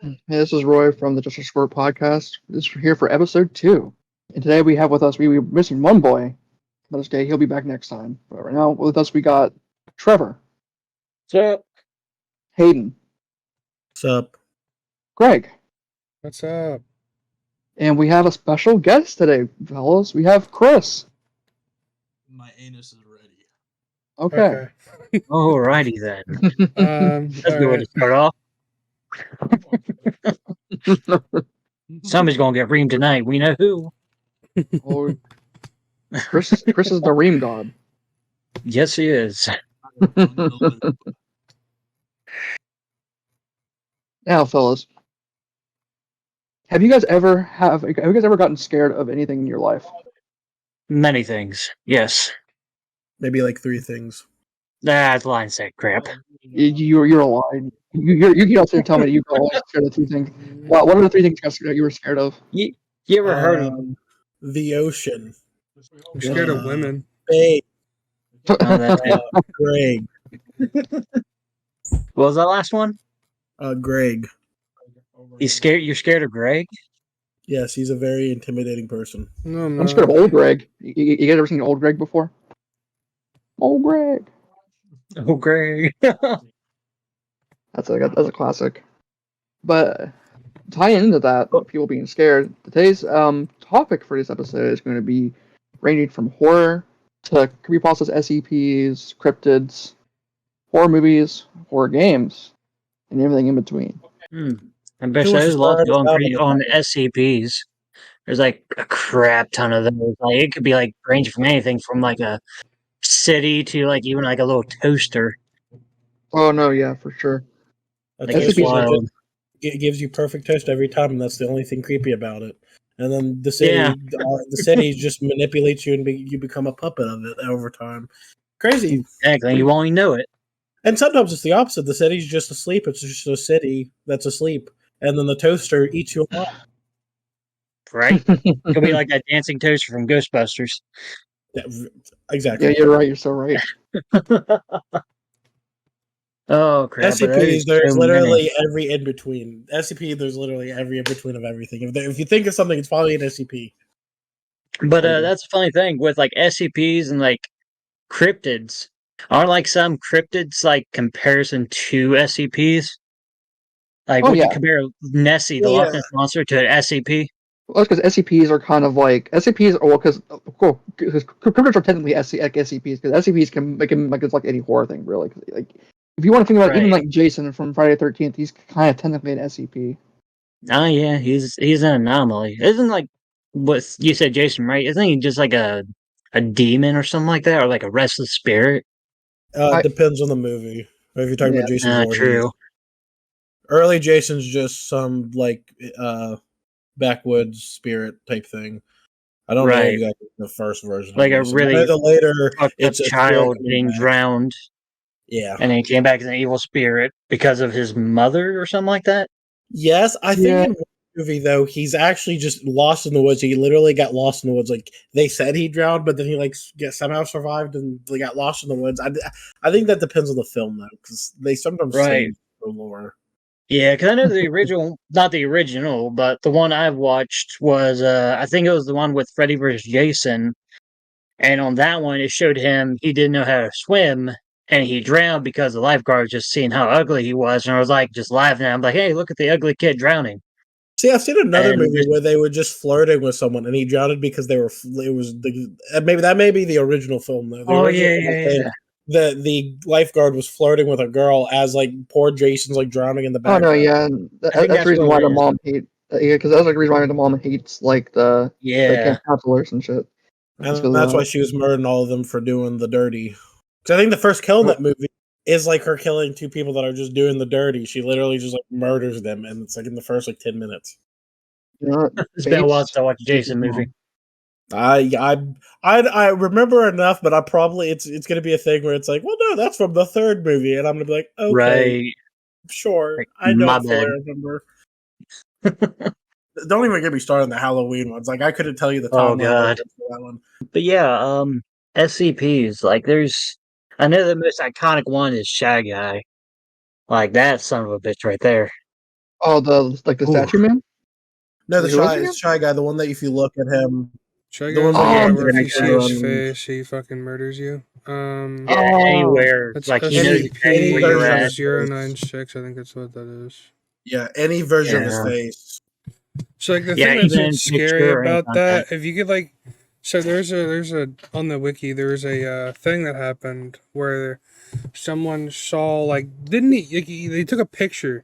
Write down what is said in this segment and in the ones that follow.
Hey, this is Roy from the Jester podcast. This is here for episode 2. And today we have with us, we were missing one boy. Let us stay, he'll be back next time. But right now with us we got Trevor, What's up? Hayden, What's up? Greg, What's up? and we have a special guest today, fellas. We have Chris. My anus is ready. Okay. Alrighty then. That's a good way to start off. Somebody's gonna get reamed tonight. We know who. Oh, Chris is the ream god. Yes, he is. Now, fellas, have you guys ever gotten scared of anything in your life? Many things. Yes. Maybe like 3 things. That's line set crap. You're a lie. You can also tell me you got scared of 3 things. What are the 3 things you were scared of? You ever heard of The ocean. I'm scared of women. Babe. Greg? What was that last one? Greg. You're scared of Greg? Yes, he's a very intimidating person. No, I'm scared of old Greg. You guys ever seen old Greg before? Old Greg. Oh, Greg. That's a classic. But tying into that, people being scared, today's topic for this episode is going to be ranging from horror to creepypastas, SCPs, cryptids, horror movies, horror games, and everything in between. I bet there's a lot on SCPs. There's like a crap ton of those. Like it could be like ranging from anything from like a city to like even like a little toaster. Oh no, yeah, for sure. Like it's wild. It gives you perfect toast every time, and that's the only thing creepy about it. And then the city just manipulates you, and you become a puppet of it over time. Crazy. Exactly. You won't even know it. And sometimes it's the opposite. The city's just asleep. It's just a city that's asleep. And then the toaster eats you alive. Right? It'll be like that dancing toaster from Ghostbusters. Yeah, exactly. Yeah, you're right. You're so right. Oh, crap. SCPs, there's literally every in-between. SCP, there's literally every in-between of everything. If you think of something, it's probably an SCP. But that's the funny thing with like SCPs and like cryptids. Aren't like some cryptids like comparison to SCPs? Like, would you compare Nessie, the Loch Ness Monster, to an SCP? Well, that's because SCPs are kind of like SCPs. Well, because cryptids are technically SCPs because SCPs can make it's like any horror thing, really. Like, if you want to think about even like Jason from Friday the 13th, he's kind of technically an SCP. Oh yeah, he's an anomaly. Isn't like what you said, Jason? Right? Isn't he just like a demon or something like that, or like a restless spirit? Depends on the movie. If you're talking about Jason, true. Early Jason's just some like backwoods spirit type thing. I don't know exactly the first version. Like a really later, it's a child getting drowned. Yeah, and then he came back as an evil spirit because of his mother or something like that. Yes, I think in one movie though he's actually just lost in the woods. He literally got lost in the woods. Like they said he drowned, but then he like somehow survived and they got lost in the woods. I think that depends on the film though, because they sometimes say the lore. Yeah, because I know the original, not the original, but the one I've watched was, I think it was the one with Freddy vs. Jason. And on that one, it showed him, he didn't know how to swim, and he drowned because the lifeguard just seen how ugly he was. And I was like, just laughing at him, like, hey, look at the ugly kid drowning. See, I've seen another movie where they were just flirting with someone, and he drowned because maybe that may be the original film, though. The lifeguard was flirting with a girl as like poor Jason's like drowning in the background. Oh no, yeah, that's the reason why the mom hates. Yeah, because that's like the reason why the mom hates like the camp counselors and shit. And that's why she was murdering all of them for doing the dirty. Because I think the first kill in that movie is like her killing 2 people that are just doing the dirty. She literally just like murders them, and it's like in the first like 10 minutes. It's been a while since I watched a Jason movie. I remember enough, but I probably it's going to be a thing where it's like, well, no, that's from the 3rd movie, and I'm going to be like, okay, sure, like, I know I remember. Don't even get me started on the Halloween ones. Like I couldn't tell you the time. Oh god, for that one. But yeah, SCPs. Like I know the most iconic one is Shy Guy. Like that son of a bitch right there. Oh, the Ooh. statue man. No, the Who was it shy guy, the one that if you look at him, Shy the one Guy's the that guy Oh, where if you see his on face, he fucking murders you. Yeah, anywhere. That's Like, he knows exactly where you're at. SCP-096, I think that's what that is. yeah, any version of his Yeah. face. So like the Yeah, thing that's even what's scary picture and about that, content. if you could like, so there's a on the wiki there's a thing that happened where someone saw like didn't he they took a picture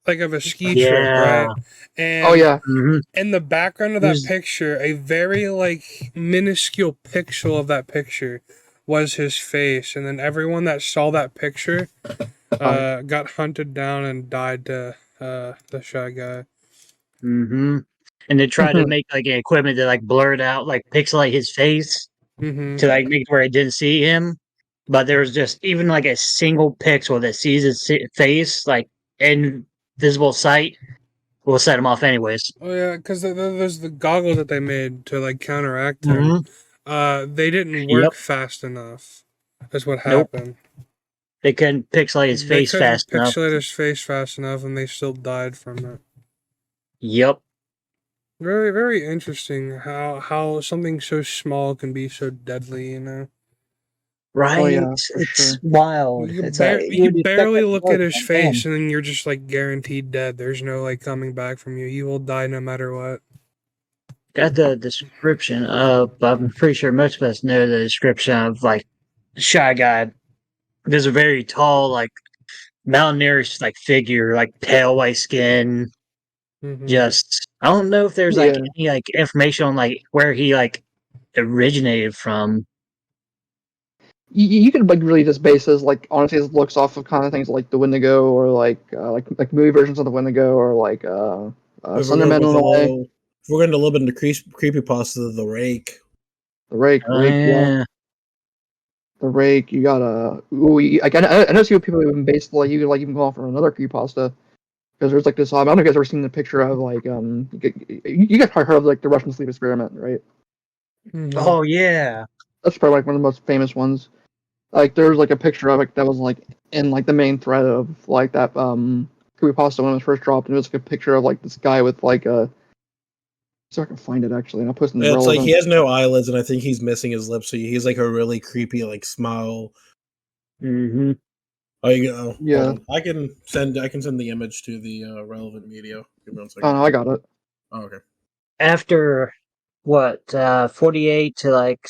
like of a ski trip, Yeah. right? And Oh yeah. hmm in the background of He that was- picture, a very like minuscule pixel of that picture was his face, and then everyone that saw that picture got hunted down and died to the Shy Guy. hmm And they tried to make like equipment that like blurred out, like pixelate his face Mm-hmm. to like make it where it didn't see him. But there was just even like a single pixel that sees his face, like in visible sight, will set him off anyways. Oh yeah, because there's the goggle that they made to like counteract hmm him. They didn't Yep. work fast enough. That's what Nope. happened. They couldn't pixelate his They face couldn't fast enough. pixelate his face fast enough, and they still died from it. Yep. Very, very interesting how something so small can be so deadly, you know? Right. Oh, yeah, for It's sure. wild. You It's can, like you would can expect barely that to look work, at his but face, man, and then you're just like guaranteed dead. There's no like coming back from you. You will die no matter what. got the description of. I'm pretty sure most of us know the description of like Shy Guy. There's a very tall, like mountaineerish, like figure, like pale white skin. Hmm. Just I don't know if there's like Yeah. any like information on like where he like originated from. You could like really just base his like honestly his looks off of kind of things like the Wendigo or like movie versions of the Wendigo or like If we're going Slenderman in with a way. if we're going to a little bit into creepypasta, the Rake. The Rake, yeah. Yeah. The Rake. You got like I know some people even based like you could like even go off for another creepypasta because there's like this. I don't know if you guys ever seen the picture of like you guys probably heard of like the Russian sleep experiment, right? Hmm. Oh yeah. That's probably like one of the most famous ones. Like there's like a picture of it that was like in like the main thread of like that creepypasta when it was first dropped, and it was like a picture of like this guy with like a. So I can find it actually, and I'll post in the Yeah, it's like relevant. he has no eyelids, and I think he's missing his lips, so he's like a really creepy like smile. hmm Oh, you go. Yeah. Hold on. I can send the image to the relevant media. Give me 1 second. Oh no, I got it. Oh, okay. After what 48 to like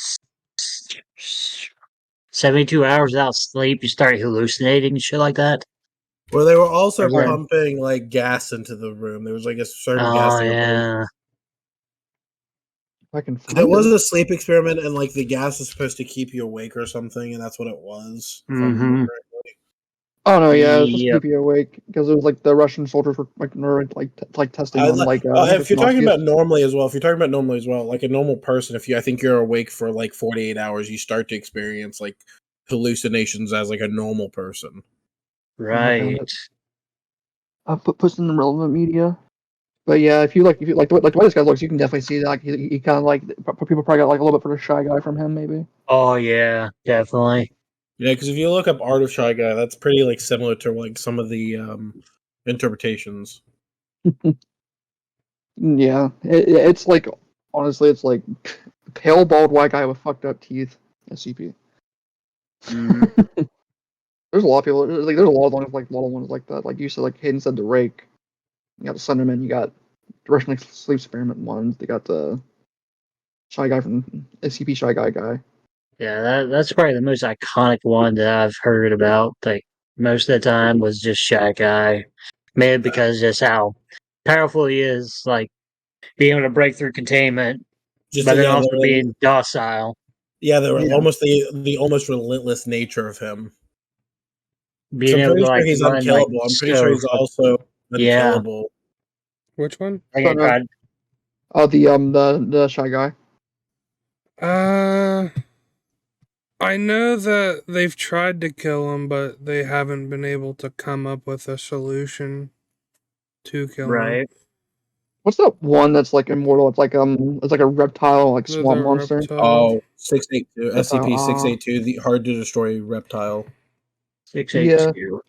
72 hours without sleep, you start hallucinating and shit like that. Well, they were also Or- pumping like gas into the room. There was like a certain gas Oh they were putting. yeah. I can find It was it. a sleep experiment, and like the gas is supposed to keep you awake or something, and that's what it was. If I remember Mhm. correctly. Oh no, yeah, it was just to Yep. keep you awake because it was like the Russian soldiers were like testing on like. If you're talking Noxious. about normally as well, like a normal person, I think you're awake for like 48 hours, you start to experience like hallucinations as like a normal person. Right. I'll post in the relevant media. But yeah, if you like the way this guy looks, you can definitely see that like, he kind of like people probably got like a little bit for the Shy Guy from him maybe. Oh yeah, definitely. Yeah, because if you look up Art of Shy Guy, that's pretty like similar to like some of the interpretations. Yeah, it's like honestly, it's like pale bald white guy with fucked up teeth. SCP. Mhm. There's a lot of people. There's a lot of ones like that. Like you said, like Hayden said, the Rake. You got the Sunderman. You got the Russian sleep experiment ones. They got the Shy Guy from SCP Shy Guy. Yeah, that's probably the most iconic one that I've heard about. Like most of the time was just Shy Guy. Maybe because just how powerful he is, like being able to break through containment, Just but then yeah, also being docile. they were Yeah. almost the almost relentless nature of him. Being I'm able pretty to sure like he's run like unkillable. I'm pretty sure so he's also yeah. unkillable. Which one? Like I tried. The Shy Guy. I know that they've tried to kill him, but they haven't been able to come up with a solution to kill him. Right. What's that one that's like immortal? It's like a reptile like The swamp monster. reptile. Oh, 682 Reptile, SCP-682, the hard to destroy reptile. 682.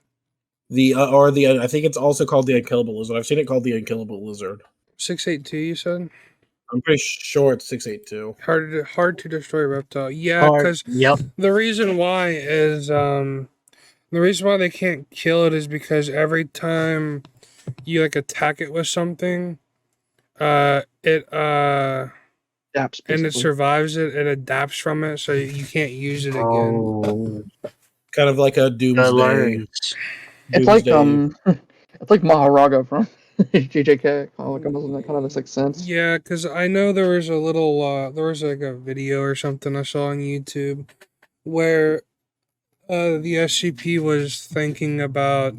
I think it's also called the Unkillable Lizard. I've seen it called the Unkillable Lizard. 682, you said? I'm pretty sure it's 682. Hard to destroy reptile. Yeah, Hard. because Yep. the reason why is the reason why they can't kill it is because every time you like attack it with something, it Adapts, and it basically. survives it and adapts from it, so you can't use it again. Oh, Kind of like a the Doomsday. learns. It's like Doomsday. it's like Maharaga from JJK. Doesn't that kind of make sense? Yeah, because I know there was a little there was like a video or something I saw on YouTube where the SCP was thinking about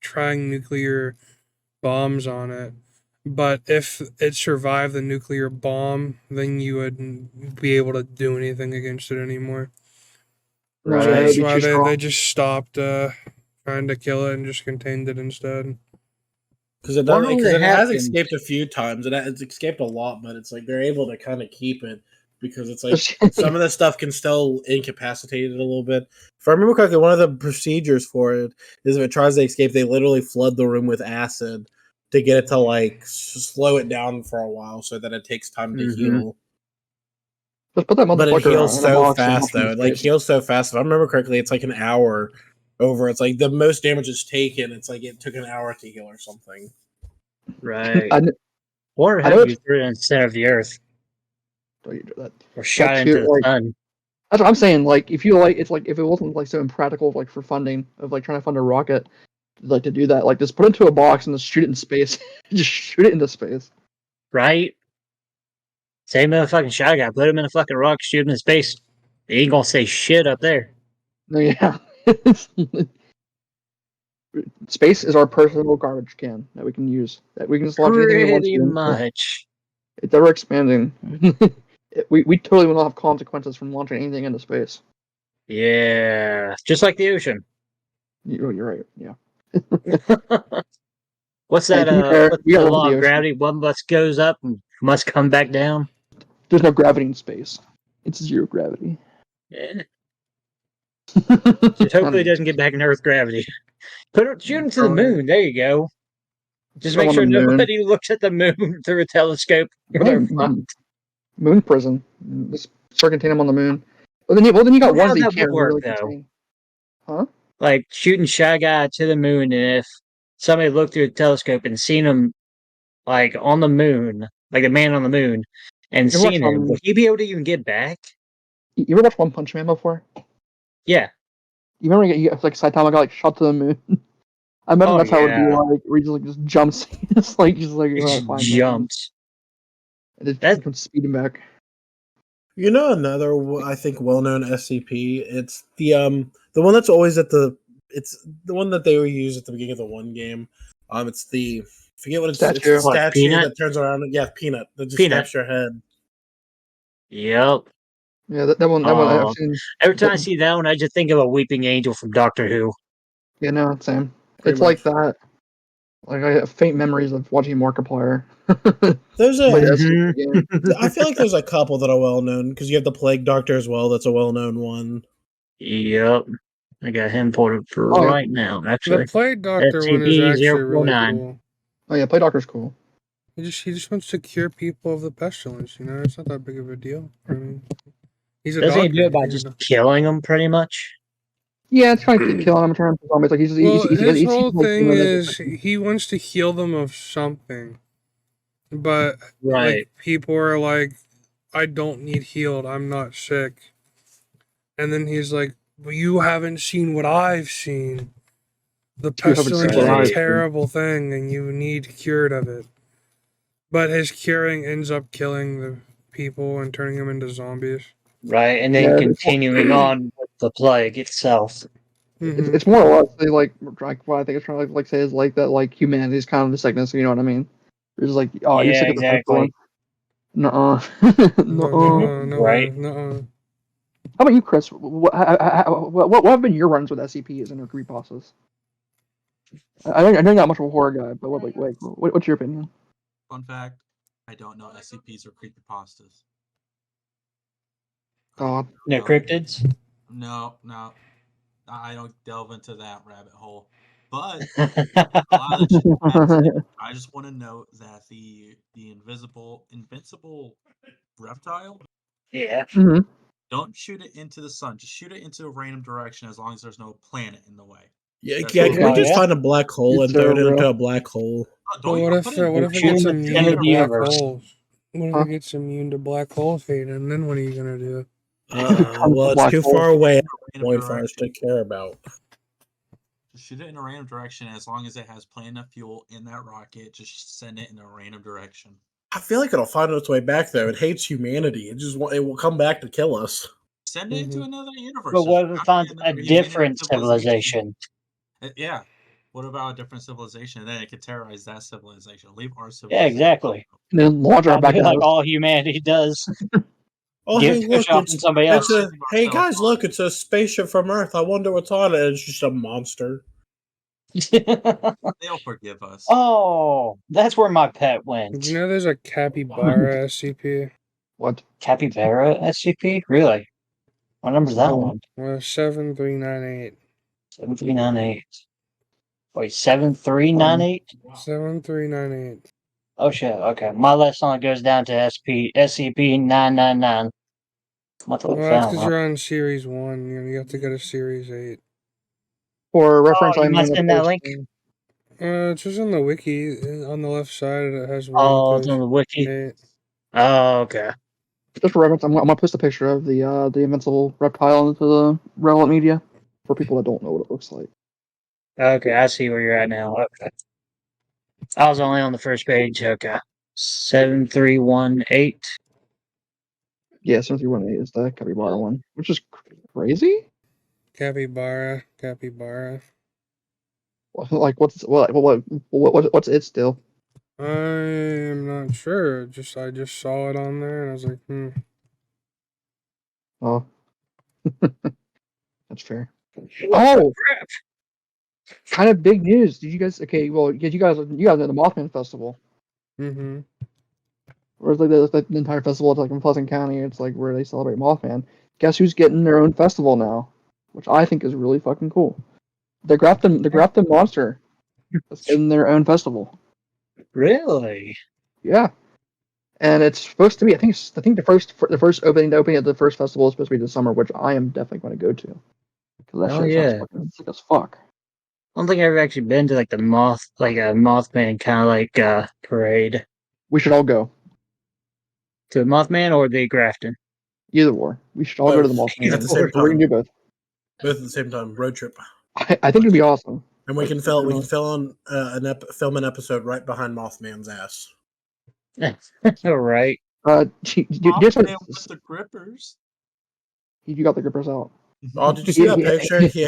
trying nuclear bombs on it. But if it survived the nuclear bomb, then you wouldn't be able to do anything against it anymore. No, Right. yeah, it'd That's be why too they strong. just stopped trying to kill it and just contained it instead. Because it, Wonder what has happened. escaped a few times. It's escaped a lot, but it's like they're able to kind of keep it because it's like some of the stuff can still incapacitate it a little bit. If I remember correctly, one of the procedures for it is if it tries to escape, they literally flood the room with acid to get it to like slow it down for a while so that it takes time to Mhm. heal. Just put that But it motherfucker heals in a so box and fast launch him though. in It like space. heals so fast. If I remember correctly, it's like an hour over. It's like the most damage is taken. It's like it took an hour to heal or something. Right. I kn- Wonder I know how it's- you threw it in the center of the earth Don't you do that. or shot it too, into the like- sun. That's what I'm saying. Like, if you like, it's like if it wasn't like so impractical, like for funding of like trying to fund a rocket, like to do that, like just put it into a box and just shoot it in space. Just shoot it into space. Right? Same motherfucking shot guy. Put him in a fucking rock, shoot him in space. He ain't gonna say shit up there. No, yeah. Space is our personal garbage can that we can use. That we can just launch anything we want Pretty to. much. It's ever expanding. we totally will not have consequences from launching anything into space. Yeah. Just like the ocean. You're right. Yeah. What's Hey, that? to be fair, What's we the gotta love law the of ocean. gravity? One must goes up and must come back down. There's no gravity in space. It's zero gravity. Yeah. Just hopefully it doesn't get back in Earth gravity. Shoot him to the moon. There you go. Just Throw make on sure the moon. nobody looks at the moon through a telescope. Or they're fucked. Moon prison. Just start containing them on the moon. Well, then you got Well, ones how that you that would can't work, really though? contain. Huh? Like shooting Shy Guy to the moon, and if somebody looked through a telescope and seen him like on the moon, like the man on the moon, and You ever seen watch, him, would he be able to even get back? You ever watch One Punch Man before? Yeah. You remember like Saitama got like shot to the moon? I imagine Oh, that's how it would be yeah. like, where he just jumps, just like He around just 5 jumps. and it That- comes speeding back. You know another I think well-known SCP. It's the one that's always it's the one that they use at the beginning of the one game. It's the forget what it's the Statue. What, statue Peanut? that turns around. Yeah, Peanut that just Peanut. snaps your head. Yep. Yeah, that one I've seen. Every time I see that one, I just think of a weeping angel from Doctor Who. Yeah, no, same. Pretty It's like much. that. Like I have faint memories of watching Markiplier. There's a Like, that's Mhm. the game. I feel like there's a couple that are well known because you have the Plague Doctor as well. That's a well known one. Yep. I got him pulled up for Oh, right now, actually. The Plague Doctor one is actually really cool. Oh yeah, Play Doctor's cool. He just wants to cure people of the pestilence. You know, it's not that big of a deal. I mean, he's a Doesn't he doctor. do it by just killing them, pretty much? Yeah, it's trying to keep killing him, trying to zombies. Like Well, his whole like, thing like, is he wants to heal them of something, but Right. like people are like, I don't need healed. I'm not sick. And then he's like, well, you haven't seen what I've seen. The You haven't pestilence seen is what a I've seen. terrible thing, and you need cured of it. But his curing ends up killing the people and turning them into zombies. Right, and then Yeah, continuing on with the plague itself. Mhm. it's more or less they like what I think it's trying to like say is like that like humanity is kind of the sickness. You know what I mean? It's just like you're Yeah, sick of the exactly. Nuh-uh. No, Right. no. How about you, Chris? What have been your runs with SCPs and creepypastas? I know you're not much of a horror guy, but what's your opinion? Fun fact: I don't know SCPs or creepypastas. Oh, No cryptids? No. I don't delve into that rabbit hole. But a lot of the shit happened. I just want to note that the invincible reptile, Yeah. Mhm. don't shoot it into the sun. Just shoot it into a random direction as long as there's no planet in the way. Yeah, That's yeah. all. Can we Oh, just yeah? find a black hole It's and throw so it into real. a black hole? Oh, But don't what you if put it what in if it Shoot gets in the immune center to of the black universe. holes? What if Huh? it gets immune to black hole fate, and then what are you gonna do? Tons Well, of it's black too holes. far away at Random point for us direction. to care about. Just shoot it in a random direction as long as it has plenty enough fuel in that rocket. Just send it in a random direction. I feel like it'll find its way back though. It hates humanity. It will come back to kill us. Send it into another universe. But what if There's it finds gotta a be another humanity different civilization? Yeah. What about a different civilization? And then it could terrorize that civilization. Leave our Yeah, civilization. exactly. And then launch our That'd back be at like us. all humanity does. Oh, Give hey, it a look! shot from somebody else. Hey guys, look! It's a spaceship from Earth. I wonder what's on it. It's just a monster. They'll forgive us. Oh, that's where my pet Did went. you know there's a capybara SCP? What? Capybara SCP? Really? What number's that Oh. one? 7398. 7398. Wait, 7398? 7398. Oh shit, okay. My list only goes down to SCP 999. What the Well, that's found, because huh? you're on Series 1. You have to go to Series 8. For reference, you I'm must in the send that post. link? It's just on the wiki. On the left side, it has 1 Oh, it's through on the wiki. 8. Oh, okay. Just for reference, I'm gonna post a picture of the invincible reptile into the relevant media for people that don't know what it looks like. Okay, I see where you're at now. Okay. I was only on the first page. Okay. 7318. Yeah, 7318 is the capybara one, which is crazy. Capybara. Like, what's it still? I'm not sure. I just saw it on there, and I was like, Oh, that's fair. Oh, kind of big news. Did you guys? Okay, well, you guys at the Mothman Festival. Mm-hmm. Or it's like the entire festival. It's like in Pleasant County. It's like where they celebrate Mothman. Guess who's getting their own festival now? Which I think is really fucking cool. The Grafton Monster is getting their own festival. Really? Yeah, and it's supposed to be. I think the first opening of the first festival is supposed to be this summer, which I am definitely going to go to because that Oh, shit yeah. sounds fucking sick as fuck. I don't think I've ever actually been to like a Mothman kind of parade. We should all go. To a Mothman or the Grafton? Either or. We should all go to the Both. Mothman. At the same We're gonna time. do both. Both at the same time. Road trip. I think it'd be awesome. And we can film an episode right behind Mothman's ass. All right. Mothman with the grippers. You got the grippers out. Oh, did you see that picture? He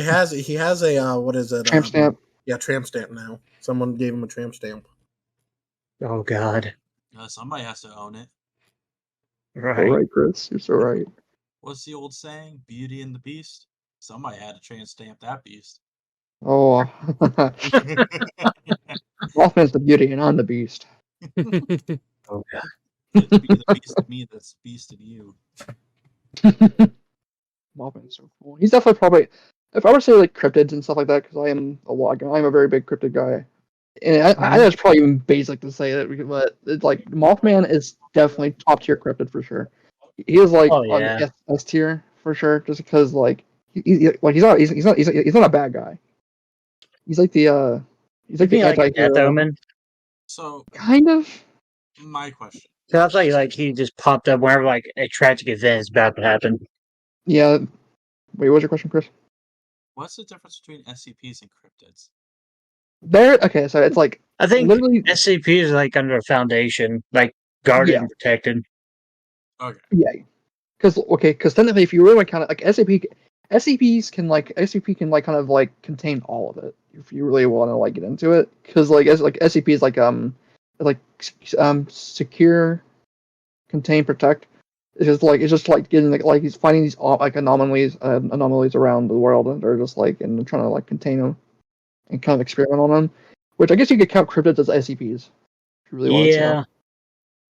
has a what is it? Tramp stamp. Yeah, tramp stamp now. Someone gave him a tramp stamp. Oh God. Somebody has to own it. Right. All right, Chris. You're so right. What's the old saying? Beauty and the Beast? Somebody had to tramp stamp that beast. Oh, Mothman's the beauty, and I'm the beast. Oh God. It's be the beast of me that's the beast of you. Mothman's so cool. He's definitely probably, if I were to say like cryptids and stuff like that, because I'm a very big cryptid guy. And I know it's probably even basic to say that, but it's like Mothman is definitely top tier cryptid for sure. He is like Oh, on yeah. the S tier for sure, just because like he's not a bad guy. He's like the He'd be like a Death anti-hero, Omen. So, kind of. my question. Sounds like he just popped up whenever like a tragic event is about to happen. Yeah. Wait, what was your question, Chris? What's the difference between SCPs and cryptids? Okay, so it's like I think literally, SCP is like under a foundation, like guarded Yeah. and protected. Okay. yeah, because technically, if you really want to kind of like SCP can like kind of like contain all of it if you really want to like get into it, because like SCP is like secure, contain, protect. It's just like getting like he's finding these like anomalies around the world, and they're just like and trying to like contain them and kind of experiment on them, which I guess you could count cryptids as SCPs if you really wanted to. Yeah.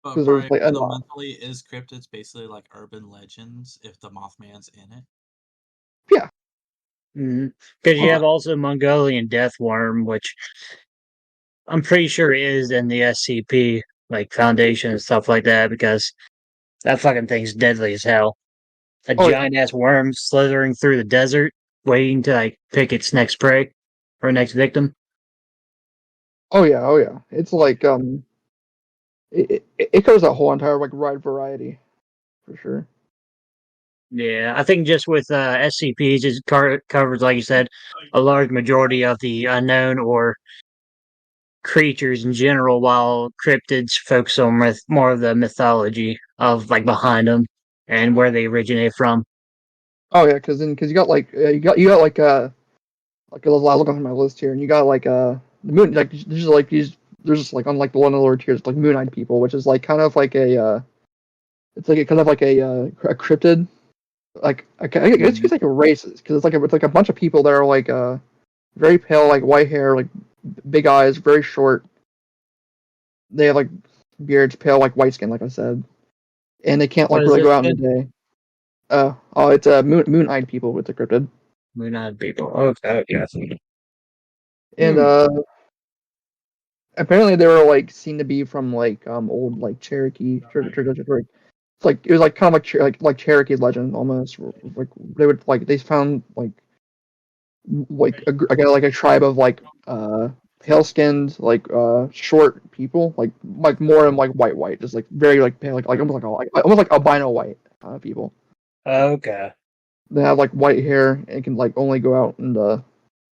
But 'Cause there's, probably like, fundamentally, is cryptids basically like urban legends if the Mothman's in it? Because you have also Mongolian death worm, which I'm pretty sure is in the SCP like Foundation and stuff like that. Because that fucking thing's deadly as hell. A Oh, yeah. giant ass worm slithering through the desert, waiting to like pick its next prey or next victim. Oh yeah. It's like it covers that whole entire like wide variety for sure. Yeah, I think just with SCPs, it covers, like you said, a large majority of the unknown or creatures in general, while cryptids focus on more of the mythology of like behind them and where they originate from. Oh yeah, because you got like you got like I look on my list here, and you got like the moon like there's just like unlike the one of the lower tiers like moon-eyed people, which is like kind of like it's like a kind of like a cryptid, like I guess you could say like a race, because it's like a bunch of people that are like very pale, like white hair, like big eyes, very short. They have like beards, pale, like white skin, like I said, and they can't What like is really go this out in the day. It's moon-eyed people with the cryptid, Moon-eyed people. Okay, yes. and apparently they were like seen to be from like old like Cherokee. It's like it was like kind of like Cherokee legend almost. Like they would like they found like a tribe of like pale skinned like short people like more in like white just like very like pale like almost like albino white people. Okay. They have like white hair and can like only go out in the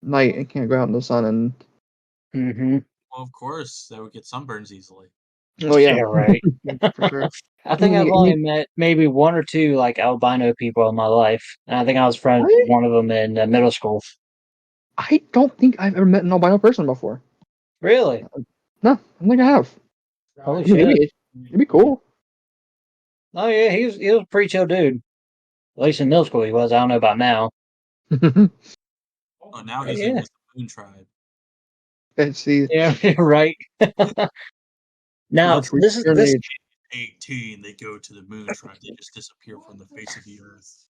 night and can't go out in the sun and Mm-hmm. Well, of course, they would get sunburns easily. oh yeah, Yeah, right. for sure. I think I've You- only you- met maybe one or two like albino people in my life, and I think I was friends with one of them in middle school. I don't think I've ever met an albino person before. Really? No, I don't think I have. Holy I mean, shit! it'd be cool. Oh yeah, he was a pretty chill dude. At least in middle school he was. I don't know about now. Oh, now But he's in yeah, with the Moon Tribe. Let's see. yeah, right. Now Let's reach this is your this age. 18, they go to the Moon Tribe. They just disappear from the face of the Earth.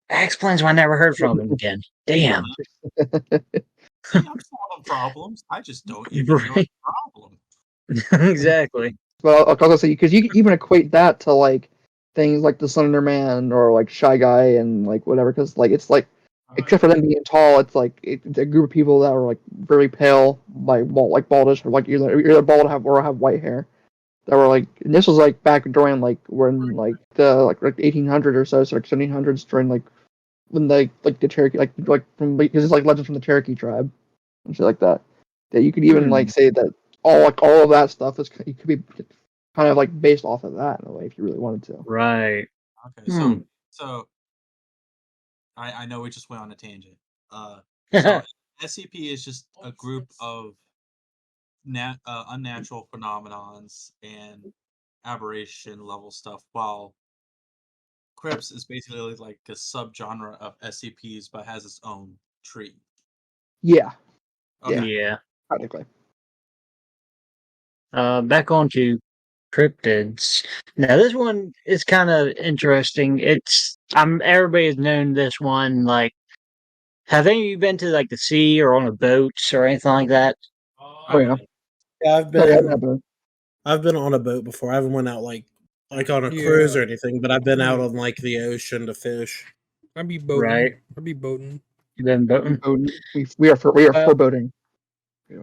explains why I never heard from him again. Damn. See, I'm solving problems. I just don't even know Right. the problem. Exactly. Well, I'll also say because you can even equate that to like things like the Slender Man or like Shy Guy and like whatever, because like it's like except for them being tall, it's like it's a group of people that are like very pale, like baldish, or like either bald or have white hair. That were like and this was like back during like when like the like 1800 or so like 1700s during like when they like the Cherokee like from because it's like legends from the Cherokee tribe and shit like that. That you could even like say that all of that stuff is it could be kind of like based off of that in a way if you really wanted to. Right. Okay, so I know we just went on a tangent. So SCP is just a group of unnatural phenomenons and aberration level stuff, while Crips is basically like a subgenre of SCPs, but has its own tree. Yeah, Okay. Yeah. practically. Back on to cryptids. Now this one is kind of interesting. Everybody's known this one. Like, have any of you been to like the sea or on a boat or anything like that? Oh yeah. Yeah, I've Oh, yeah, been I've been on a boat before. I haven't went out like on a cruise or anything, but I've been out on like the ocean to fish. I'd be boating. Right. I'd be boating. You been boating? we are Well, foreboding.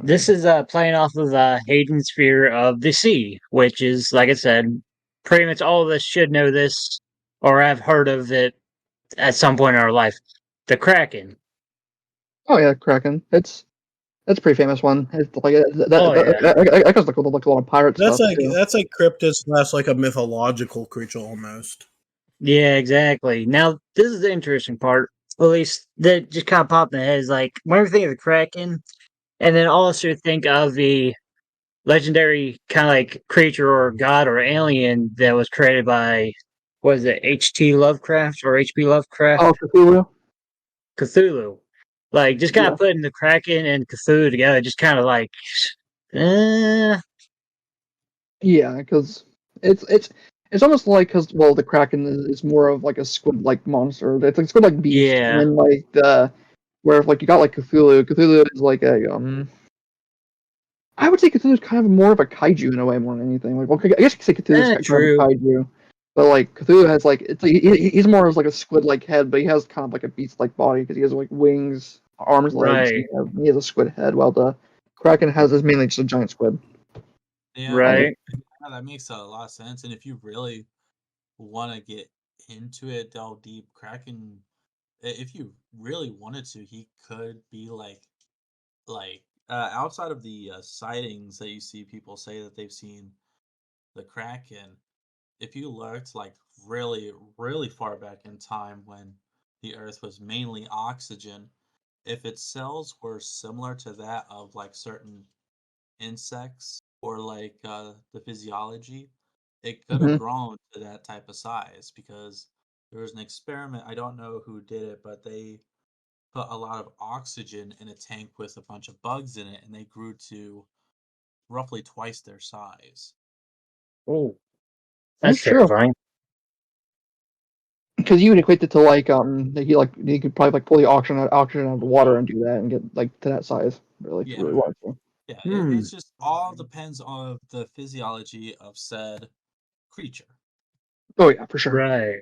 This is playing off of Hayden Sphere of the Sea, which is, like I said, pretty much all of us should know this or have heard of it at some point in our life. The Kraken. Oh yeah, Kraken. That's a pretty famous one. It's like that goes like a lot of pirate That's stuff like too. that's like cryptids slash like a mythological creature almost. Yeah, exactly. Now, this is the interesting part, at least that just kind of popped in the head, is like, whenever you think of the Kraken, and then also think of the legendary kind of like creature or god or alien that was created by, what is it, H.T. Lovecraft or H.P. Lovecraft? Oh, Cthulhu. Cthulhu. Like, just kind Yeah, of putting the Kraken and Cthulhu together, just kind of like, eh, yeah, because it's almost like because well the Kraken is more of like a squid like monster. It's like squid like beast, and yeah, then like the Where if like you got like Cthulhu, Cthulhu is like a I would say Cthulhu is kind of more of a kaiju in a way more than anything. Like, well, I guess you could say Cthulhu is kind True. of a kaiju, but like Cthulhu has like he's more of like a squid-like head, but he has kind of like a beast-like body because he has like wings, arms, legs. Right. He has a squid head, while the Kraken is mainly just a giant squid. Yeah, Right. yeah, that makes a lot of sense. And if you really want to get into it, delve deep, Kraken, if you really wanted to, he could be like outside of the sightings that you see people say that they've seen the Kraken. If you looked like really, really far back in time when the Earth was mainly oxygen, if its cells were similar to that of like certain insects or like the physiology, it could have Mm-hmm. grown to that type of size because there was an experiment. I don't know who did it, but they put a lot of oxygen in a tank with a bunch of bugs in it, and they grew to roughly twice their size. Oh, That's that's true. terrifying. Because you would equate it to like he could probably like pull the oxygen out of the water and do that and get like to that size really Yeah, really large. yeah. Hmm. It's just all depends on the physiology of said creature. Oh yeah, for sure. Right.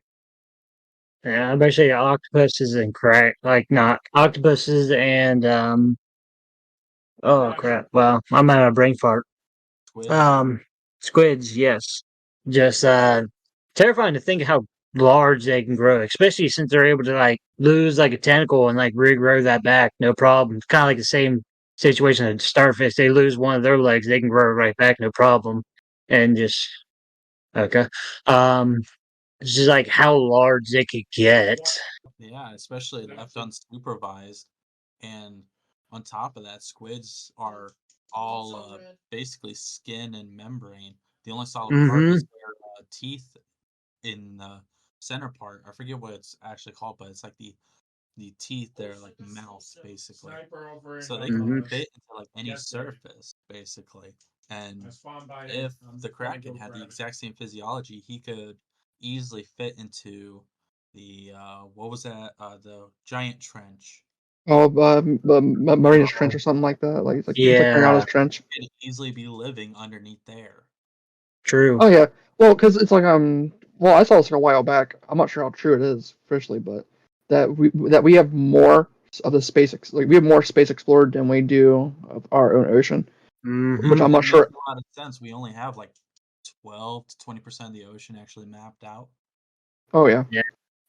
Yeah, I'm actually octopuses and like not octopuses and oh crap. Well, I'm out of brain fart. Squids. Um, squids, yes. Just terrifying to think how large they can grow, especially since they're able to like lose like a tentacle and like regrow that back, no problem. It's kind of like the same situation as starfish. They lose one of their legs, they can grow it right back, no problem. And just okay. Um, it's just like how large they could get. Yeah, especially left unsupervised. And on top of that, squids are all basically skin and membrane. The only solid part Mm-hmm. is their teeth in the center part. I forget what it's actually called, but it's like the teeth, their like mouth basically. So they can Mm-hmm. fit into like any surface basically. And if the Kraken had the exact same physiology, he could easily fit into the what was that? The giant trench. Oh, Marinas Trench or something like that. Like it's like Mariana's Yeah, Trench. He could easily be living underneath there. true. Oh yeah, well, because it's like well, I saw this a while back. I'm not sure how true it is officially, but that we have more of the like we have more space explored than we do of our own ocean, which Mm-hmm. I'm That not makes sure. a lot of sense. We only have like 12 to 20% of the ocean actually mapped out. Oh yeah, Yeah.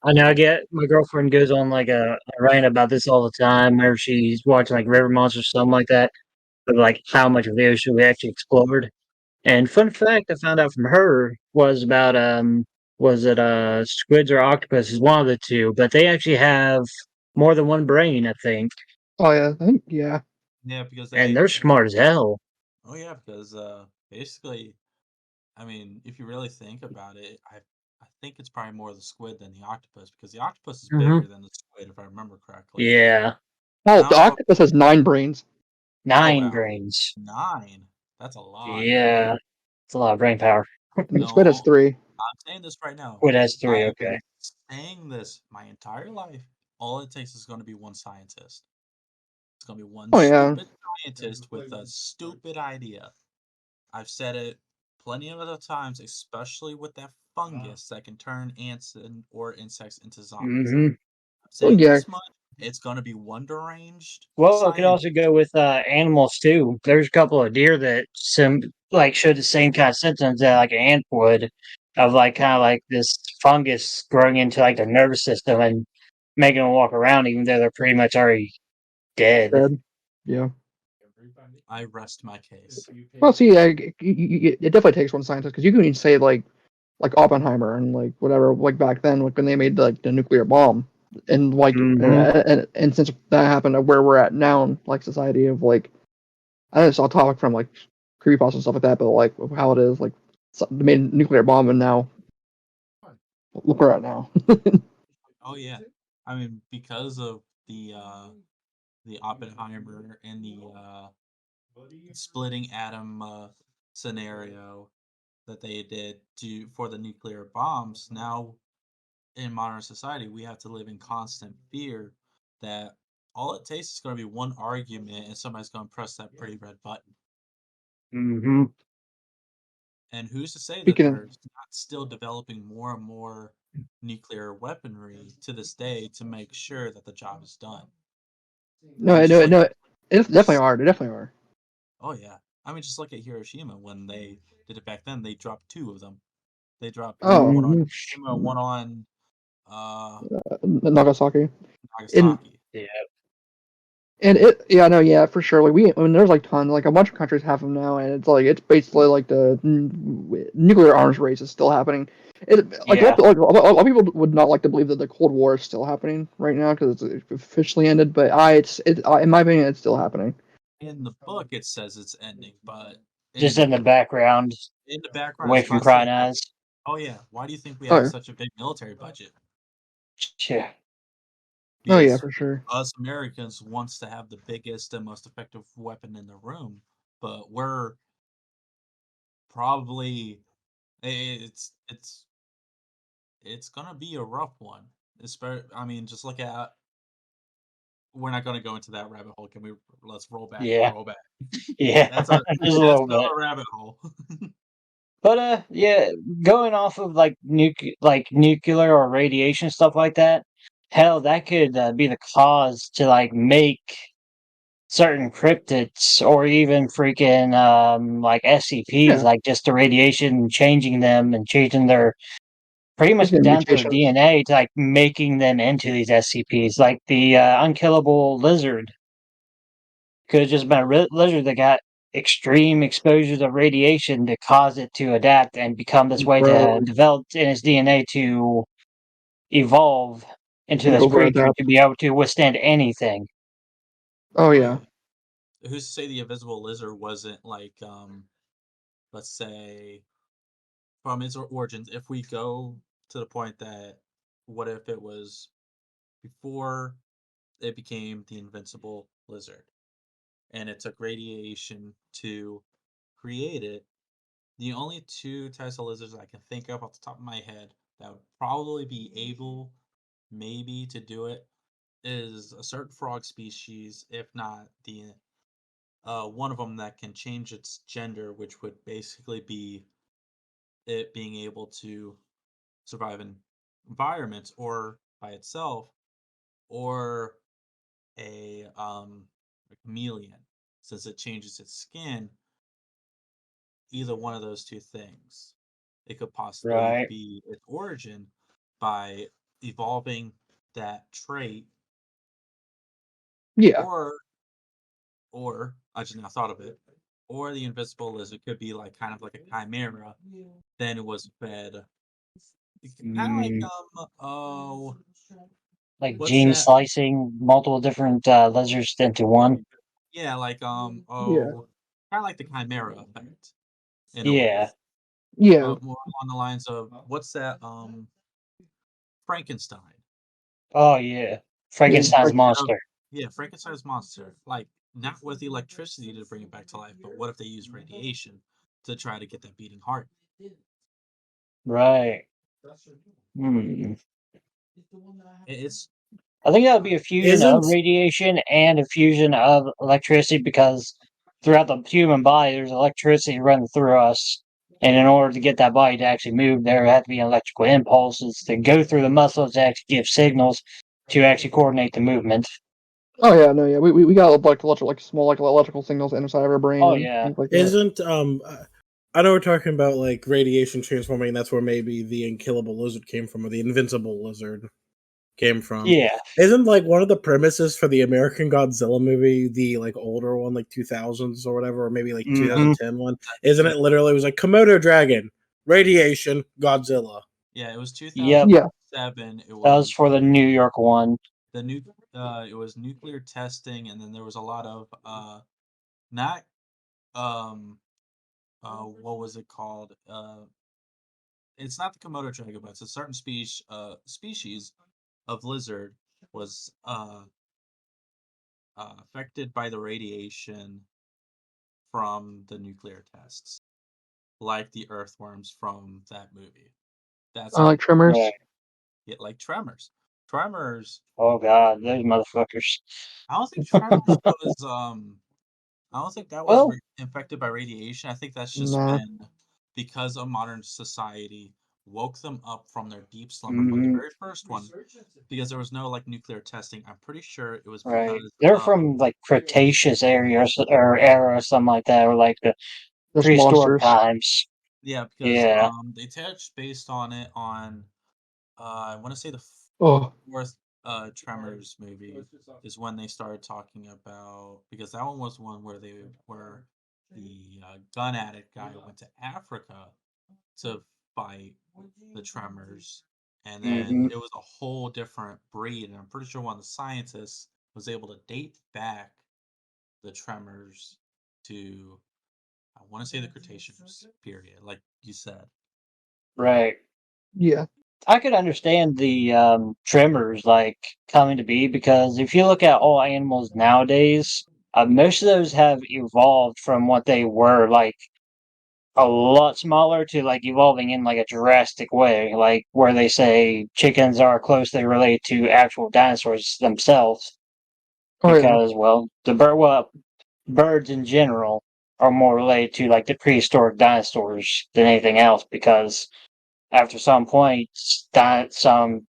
I know. I get my girlfriend goes on like a rant about this all the time, whenever she's watching like River Monsters or something like that, of like how much of the ocean we actually explored. And fun fact I found out from her was about was it squids or octopuses, one of the two, but they actually have more than one brain, I think, oh yeah, I think yeah. Yeah, because and they they're smart as hell. oh yeah, because basically I mean, if you really think about it, I think it's probably more the squid than the octopus because the octopus is Hmm. bigger than the squid if I remember correctly. Yeah, Oh, And I the don't know. octopus has 9 brains. Oh 9 wow, brains. 9. That's a lot. Yeah, it's a lot of brain power. And the No, squid has 3. I'm saying this right now. Squid has 3. I've Okay. been saying this my entire life. All it takes is going to be one scientist. It's going to be one Oh yeah, stupid scientist with a stupid idea. I've said it plenty of other times, especially with that fungus that can turn ants or insects into zombies. Hmm. I'm oh saying yeah. this much. It's going to be one deranged Well, it could scientist. also go with animals too. There's a couple of deer that like showed the same kind of symptoms that like an ant would, of like kind of like this fungus growing into like the nervous system and making them walk around, even though they're pretty much already dead. Dead. Yeah. I rest my case. Well, see, it definitely takes one scientist because you can even say like Oppenheimer and like whatever like back then like when they made like the nuclear bomb and like Hmm. and since that happened where we're at now in like society of like I know it's all topic from like creepypasta and stuff like that, but like how it is like they made a nuclear bomb and now look where we're at now. Oh yeah, I mean because of the Oppenheimer and the splitting atom scenario that they did to for the nuclear bombs. Now in modern society, we have to live in constant fear that all it takes is going to be one argument, and somebody's going to press that pretty red button. Mm-hmm. And who's to say that Speaking of- they're not still developing more and more nuclear weaponry to this day to make sure that the job is done? No, just no, like- no. It's definitely hard. They definitely are. Oh yeah, I mean, just look at Hiroshima when they did it back then. They dropped 2 of them. They dropped Oh. one on Mhm. Hiroshima, and one on Nagasaki. Nagasaki. And for sure. Like there's like tons, like a bunch of countries have them now, and it's basically like the nuclear arms race is still happening. Like Yeah. a lot of people would not like to believe that the Cold War is still happening right now because it's officially ended. But in my opinion, it's still happening. In the book, it says it's ending, but Just in the background, in the background, away it's from constantly prying eyes. Oh yeah, why do you think we Oh, have yeah. such a big military budget? Yeah. Oh yeah, Because for sure. us Americans wants to have the biggest and most effective weapon in the room, but we're probably it's gonna be a rough one. I mean, just look at. We're not gonna go into that rabbit hole. Let's roll back? Yeah. Roll back. Yeah. That's Just a little bit. another rabbit hole. But yeah, going off of like nuclear or radiation stuff like that, hell, that could be the cause to like make certain cryptids or even freaking like SCPs, Yeah. like just the radiation changing them and changing their pretty much It's down to their mutations. DNA to like making them into these SCPs, like the unkillable lizard. Could have just been a lizard that got extreme exposures of radiation to cause it to adapt and become this way to Bro. develop in its DNA to evolve into this creature Over-adapt. to be able to withstand anything. Oh yeah. Who's to say the invisible lizard wasn't like let's say from its origins, if we go to the point that what if it was before it became the invincible lizard and it took radiation to create it? The only 2 types of lizards I can think of off the top of my head that would probably be able maybe to do it is a certain frog species, if not the one of them that can change its gender, which would basically be it being able to survive in environments or by itself, or a chameleon, since it changes its skin. Either one of those 2 things, it could possibly Right. be its origin by evolving that trait, Yeah. or I just now thought of it, or the invisible lizard could be like kind of like a chimera. Then it was fed kind of like Like what's gene that? slicing multiple different lizards into one. Yeah, like Yeah. kind of like the chimera effect in a way. Yeah. Yeah. But more along the lines of what's that Frankenstein. Oh yeah. Frankenstein's like, monster. Yeah, Frankenstein's monster. Like not with the electricity to bring it back to life, but what if they use radiation to try to get that beating heart? Right. Hmm. It's I think that would be a fusion of Isn't radiation and a fusion of electricity because throughout the human body there's electricity running through us. And in order to get that body to actually move, there have to be electrical impulses to go through the muscles to actually give signals to actually coordinate the movement. Oh yeah, no, yeah. We got like small like electrical signals inside of our brain. Oh, and yeah. things like that. isn't I know we're talking about like radiation transforming. That's where maybe the unkillable lizard came from, or the invincible lizard came from. Yeah. Isn't like one of the premises for the American Godzilla movie, the like older one, like 2000s or whatever, or maybe like Mhm. 2010 one? Isn't it literally it was like Komodo dragon, radiation, Godzilla? Yeah, it was Yep. 2007. It That was was for the New York one. the new it was nuclear testing, and then there was a lot of not what was it called? It's not the Komodo dragon, but it's a certain species of lizard was affected by the radiation from the nuclear tests, like the earthworms from that movie. That's like tremors. Right. like tremors. Tremors. Oh god, those motherfuckers. I don't think Tremors was I don't think that was Well, infected by radiation. I think that's just Nah. been because of modern society woke them up from their deep slumber from the very first one because there was no like nuclear testing. I'm pretty sure it was right. because They're from like Cretaceous areas or era or something like that, or like the Just prehistoric monsters. times. yeah, because Yeah. they touched based on it on I want to say the Oh, fourth Tremors movie is when they started talking about because that one was one where they were the gun addict guy went to Africa to fight the Tremors, and then hmm it was a whole different breed. And I'm pretty sure one of the scientists was able to date back the Tremors to I want to say the Cretaceous period, like you said. Right. yeah. I could understand the tremors like coming to be because if you look at all animals nowadays, most of those have evolved from what they were like a lot smaller to like evolving in like a drastic way, like where they say chickens are closely related to actual dinosaurs themselves Oh yeah. because birds in general are more related to like the prehistoric dinosaurs than anything else because after some point some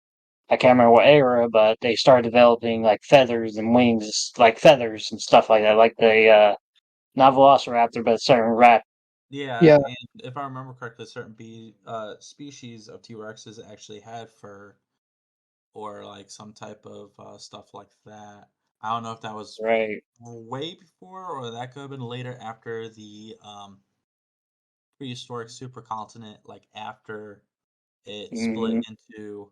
I can't remember what era, but they started developing like feathers and wings, like feathers and stuff like that, like the not Velociraptor, but a certain rat. Yeah, Yeah. and if I remember correctly, certain species of T Rexes actually had fur or like some type of stuff like that. I don't know if that was Right. way before or that could have been later after the prehistoric supercontinent, like after it split hmm into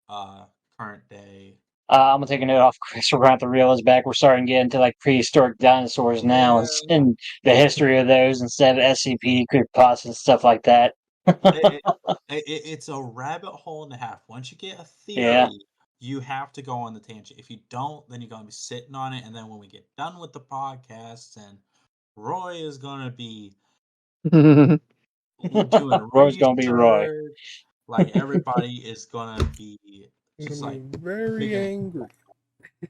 uh current day. I'm gonna take a note off Chris. We're gonna have to reel this back. We're starting to get into like prehistoric dinosaurs now Yeah, and the history of those instead of SCP, creepypasta, and stuff like that. it, it's a rabbit hole and a half. Once you get a Yeah. theory, you have to go on the tangent. If you don't, then you're gonna be sitting on it, and then when we get done with the podcast, and Roy is gonna be doing Roy's gonna be Roy. research, like everybody is gonna be I'm just gonna like be very figuring. angry.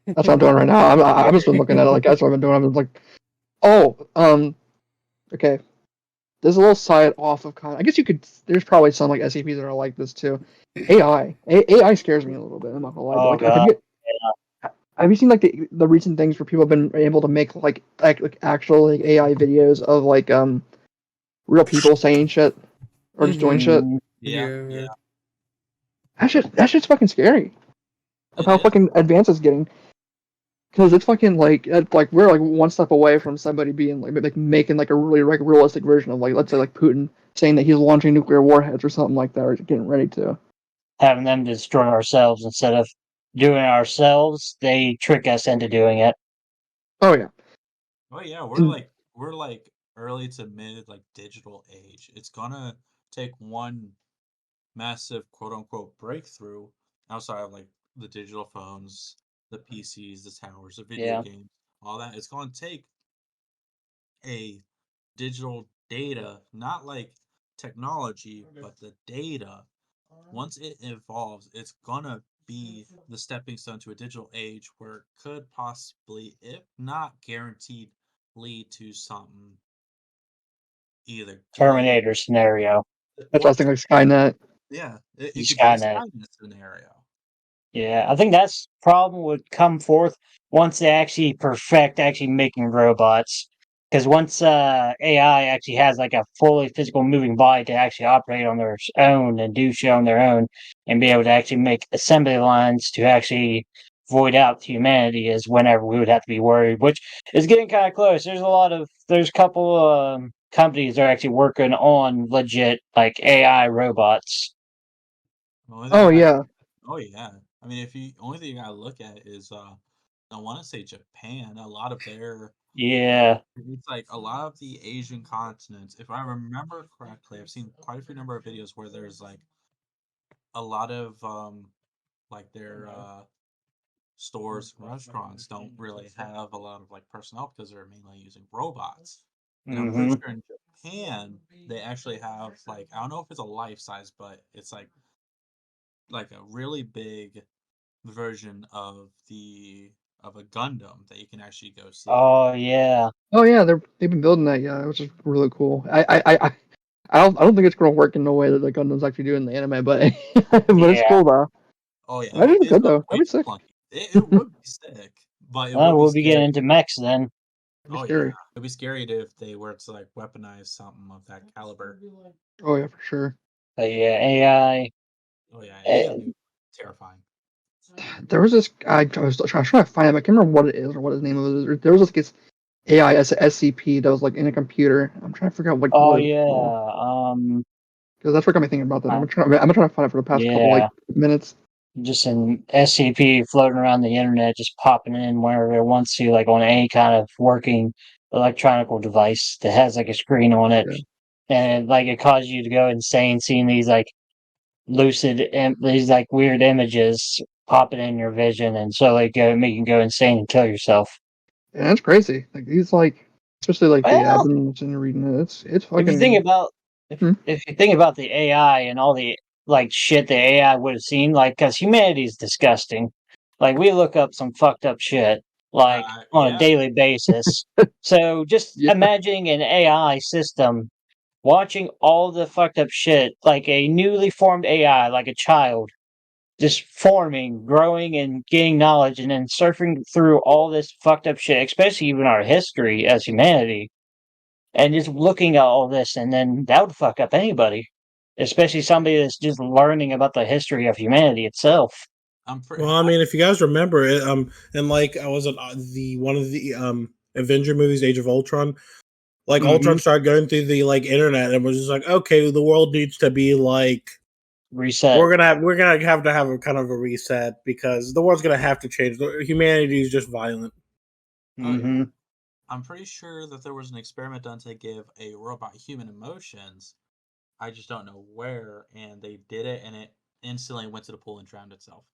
That's what I'm doing right now. I've just been looking at it like that's what I've been doing. I've been like, oh, okay. There's a little side off of I guess you could. There's probably some like SCPs that are like this too. AI scares me a little bit. I'm not gonna lie. Oh Like, have god. you have you seen like the recent things where people have been able to make like actual like AI videos of like real people saying shit or just doing shit? Mhm. Yeah, Yeah. That shit's fucking scary. Of it how is. fucking advanced it's getting. Because it's fucking like we're like one step away from somebody being like making like a really like realistic version of like let's say like Putin saying that he's launching nuclear warheads or something like that or getting ready to. Having them destroy ourselves instead of doing it ourselves, they trick us into doing it. Oh yeah. Oh yeah, And, we're like early to mid like digital age. It's gonna take one massive quote unquote breakthrough outside of like the digital phones, the PCs, the towers, the video Yeah. games, all that. It's gonna take a digital data, not like technology, but the data. Once it evolves, it's gonna be the stepping stone to a digital age where it could possibly, if not guaranteed, lead to something either good Terminator scenario. that's what I or was thinking like Skynet. yeah, it He's could be a kind of Skynet scenario. Yeah, I think that's problem would come forth once they actually perfect actually making robots. Because once AI actually has like a fully physical moving body to actually operate on their own and do shit on their own and be able to actually make assembly lines to actually void out humanity is whenever we would have to be worried, which is getting kind of close. There's a couple companies that are actually working on legit like AI robots. The only thing Oh you got, yeah. oh yeah. I mean, if you only thing you gotta look at is I want to say Japan. A lot of their Yeah. it's like a lot of the Asian continents. If I remember correctly, I've seen quite a few number of videos where there's like a lot of like their stores and restaurants don't really have a lot of like personnel because they're mainly using robots. And I'm pretty hmm sure in Japan they actually have like I don't know if it's a life size, but it's like a really big version of a Gundam that you can actually go see. Oh yeah. Oh yeah, they've been building that, yeah, which is really cool. I don't think it's gonna work in the way that the Gundams actually do in the anime, but but it's Yeah. cool though. Oh yeah, That'd be it good looks though. way That'd be too sick. clunky. It would be sick, but it Well, would be we'll be getting scary. into mechs then. That'd be Oh scary. yeah, it'd be scary if they were to like weaponize something of that caliber. Oh yeah, for sure. But yeah, AI. Oh yeah, eh, it'd be terrifying. There was this guy I was trying to find him. I can't remember what it is or what his name was. There was this AI SCP that was like in a computer. I'm trying to figure out like Oh what it yeah. was. Because that's what got me thinking about that. Uh, I'm trying to find it for the past couple Yeah. minutes. Just an SCP floating around the internet, just popping in wherever it wants to, like on any kind of working electronic device that has like a screen on it, Yeah. and like it causes you to go insane seeing these like these like weird images popping in your vision, and so like make you go insane and kill yourself. And that's crazy. Like these especially like the Well, admins and reading it. It's if you think fucking about Hmm. if you think about the AI and all the like shit the AI would have seen, like because humanity is disgusting. Like we look up some fucked up shit like on a Yeah, daily basis. So just yeah. imagining an AI system watching all the fucked up shit, like a newly formed AI, like a child, just forming, growing, and gaining knowledge, and then surfing through all this fucked up shit, especially even our history as humanity, and just looking at all this, and then that would fuck up anybody, especially somebody that's just learning about the history of humanity itself. I'm pretty. Well, I mean, if you guys remember it, and like I was at the one of the Avenger movies, Age of Ultron. Like Ultron started going through the like internet and was just like, okay, the world needs to be like Reset. we're gonna have to have a kind of a reset because the world's gonna have to change. Humanity is just violent. Hmm. I'm pretty sure that there was an experiment done to give a robot human emotions. I just don't know where, and they did it, and it instantly went to the pool and drowned itself.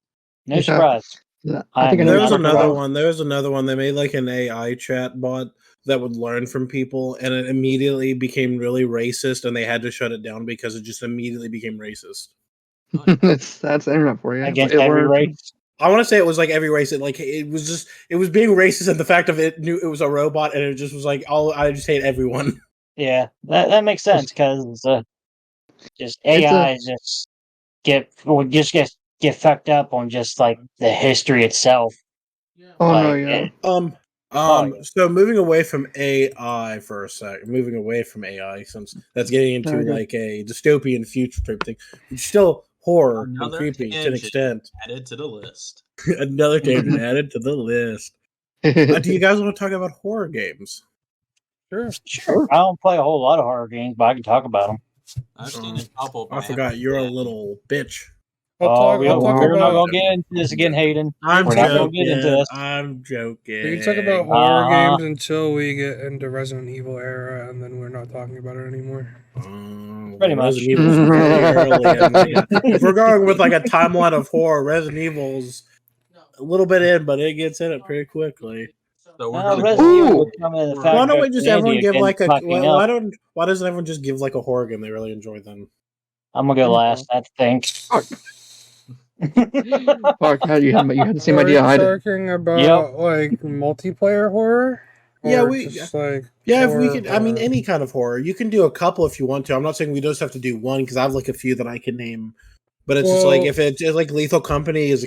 No Yeah. surprise. Yeah, I I think I am know There what was you're not talking another about. one. There was another one. They made like an AI chat bot that would learn from people, and it immediately became really racist, and they had to shut it down because it just immediately became racist. Oh, yeah. That's the internet for you. against It every learned from- race. I want to say it was like every race. It was being racist, and the fact of it knew it was a robot, and it just was like, I just hate everyone. Yeah, that makes sense because just It's AI just get fucked up on just like the history itself. Oh no, Like, yeah. yeah. So moving away from AI for a sec, moving away from AI since that's getting into Okay. like a dystopian future type thing, which is still horror and Another creepy to an tangent extent. added to the list. Another tangent added to the list. Do you guys want to talk about horror games? Sure. Sure. I don't play a whole lot of horror games, but I can talk about them. I've seen a couple, but I forgot haven't you're a played any. little bitch. I'll talk. I'll talk We're not about. gonna get into this again, Hayden. I'm We're not gonna get into joking. this. I'm joking. We can talk about horror Uh-huh. games until we get into Resident Evil era, and then we're not talking about it anymore. Pretty much. Resident Evil's very early. In if we're going with like a timeline of horror, Resident Evil's a little bit in, but it gets in it pretty quickly. So we're gonna Resident go. Evil would come in the Why fact Why don't of we just Andy everyone give again like a fucking up. why doesn't everyone just give like a horror game they really enjoy then? I'm gonna go last, I think. Fuck. Fuck, you had the same Are idea we I did. talking about like multiplayer horror? Yeah, Or we just like if we horror, could I mean horror? any kind of horror. You can do a couple if you want to. I'm not saying we just have to do one because I have like a few that I can name. But it's just like Well- if it's like Lethal Company is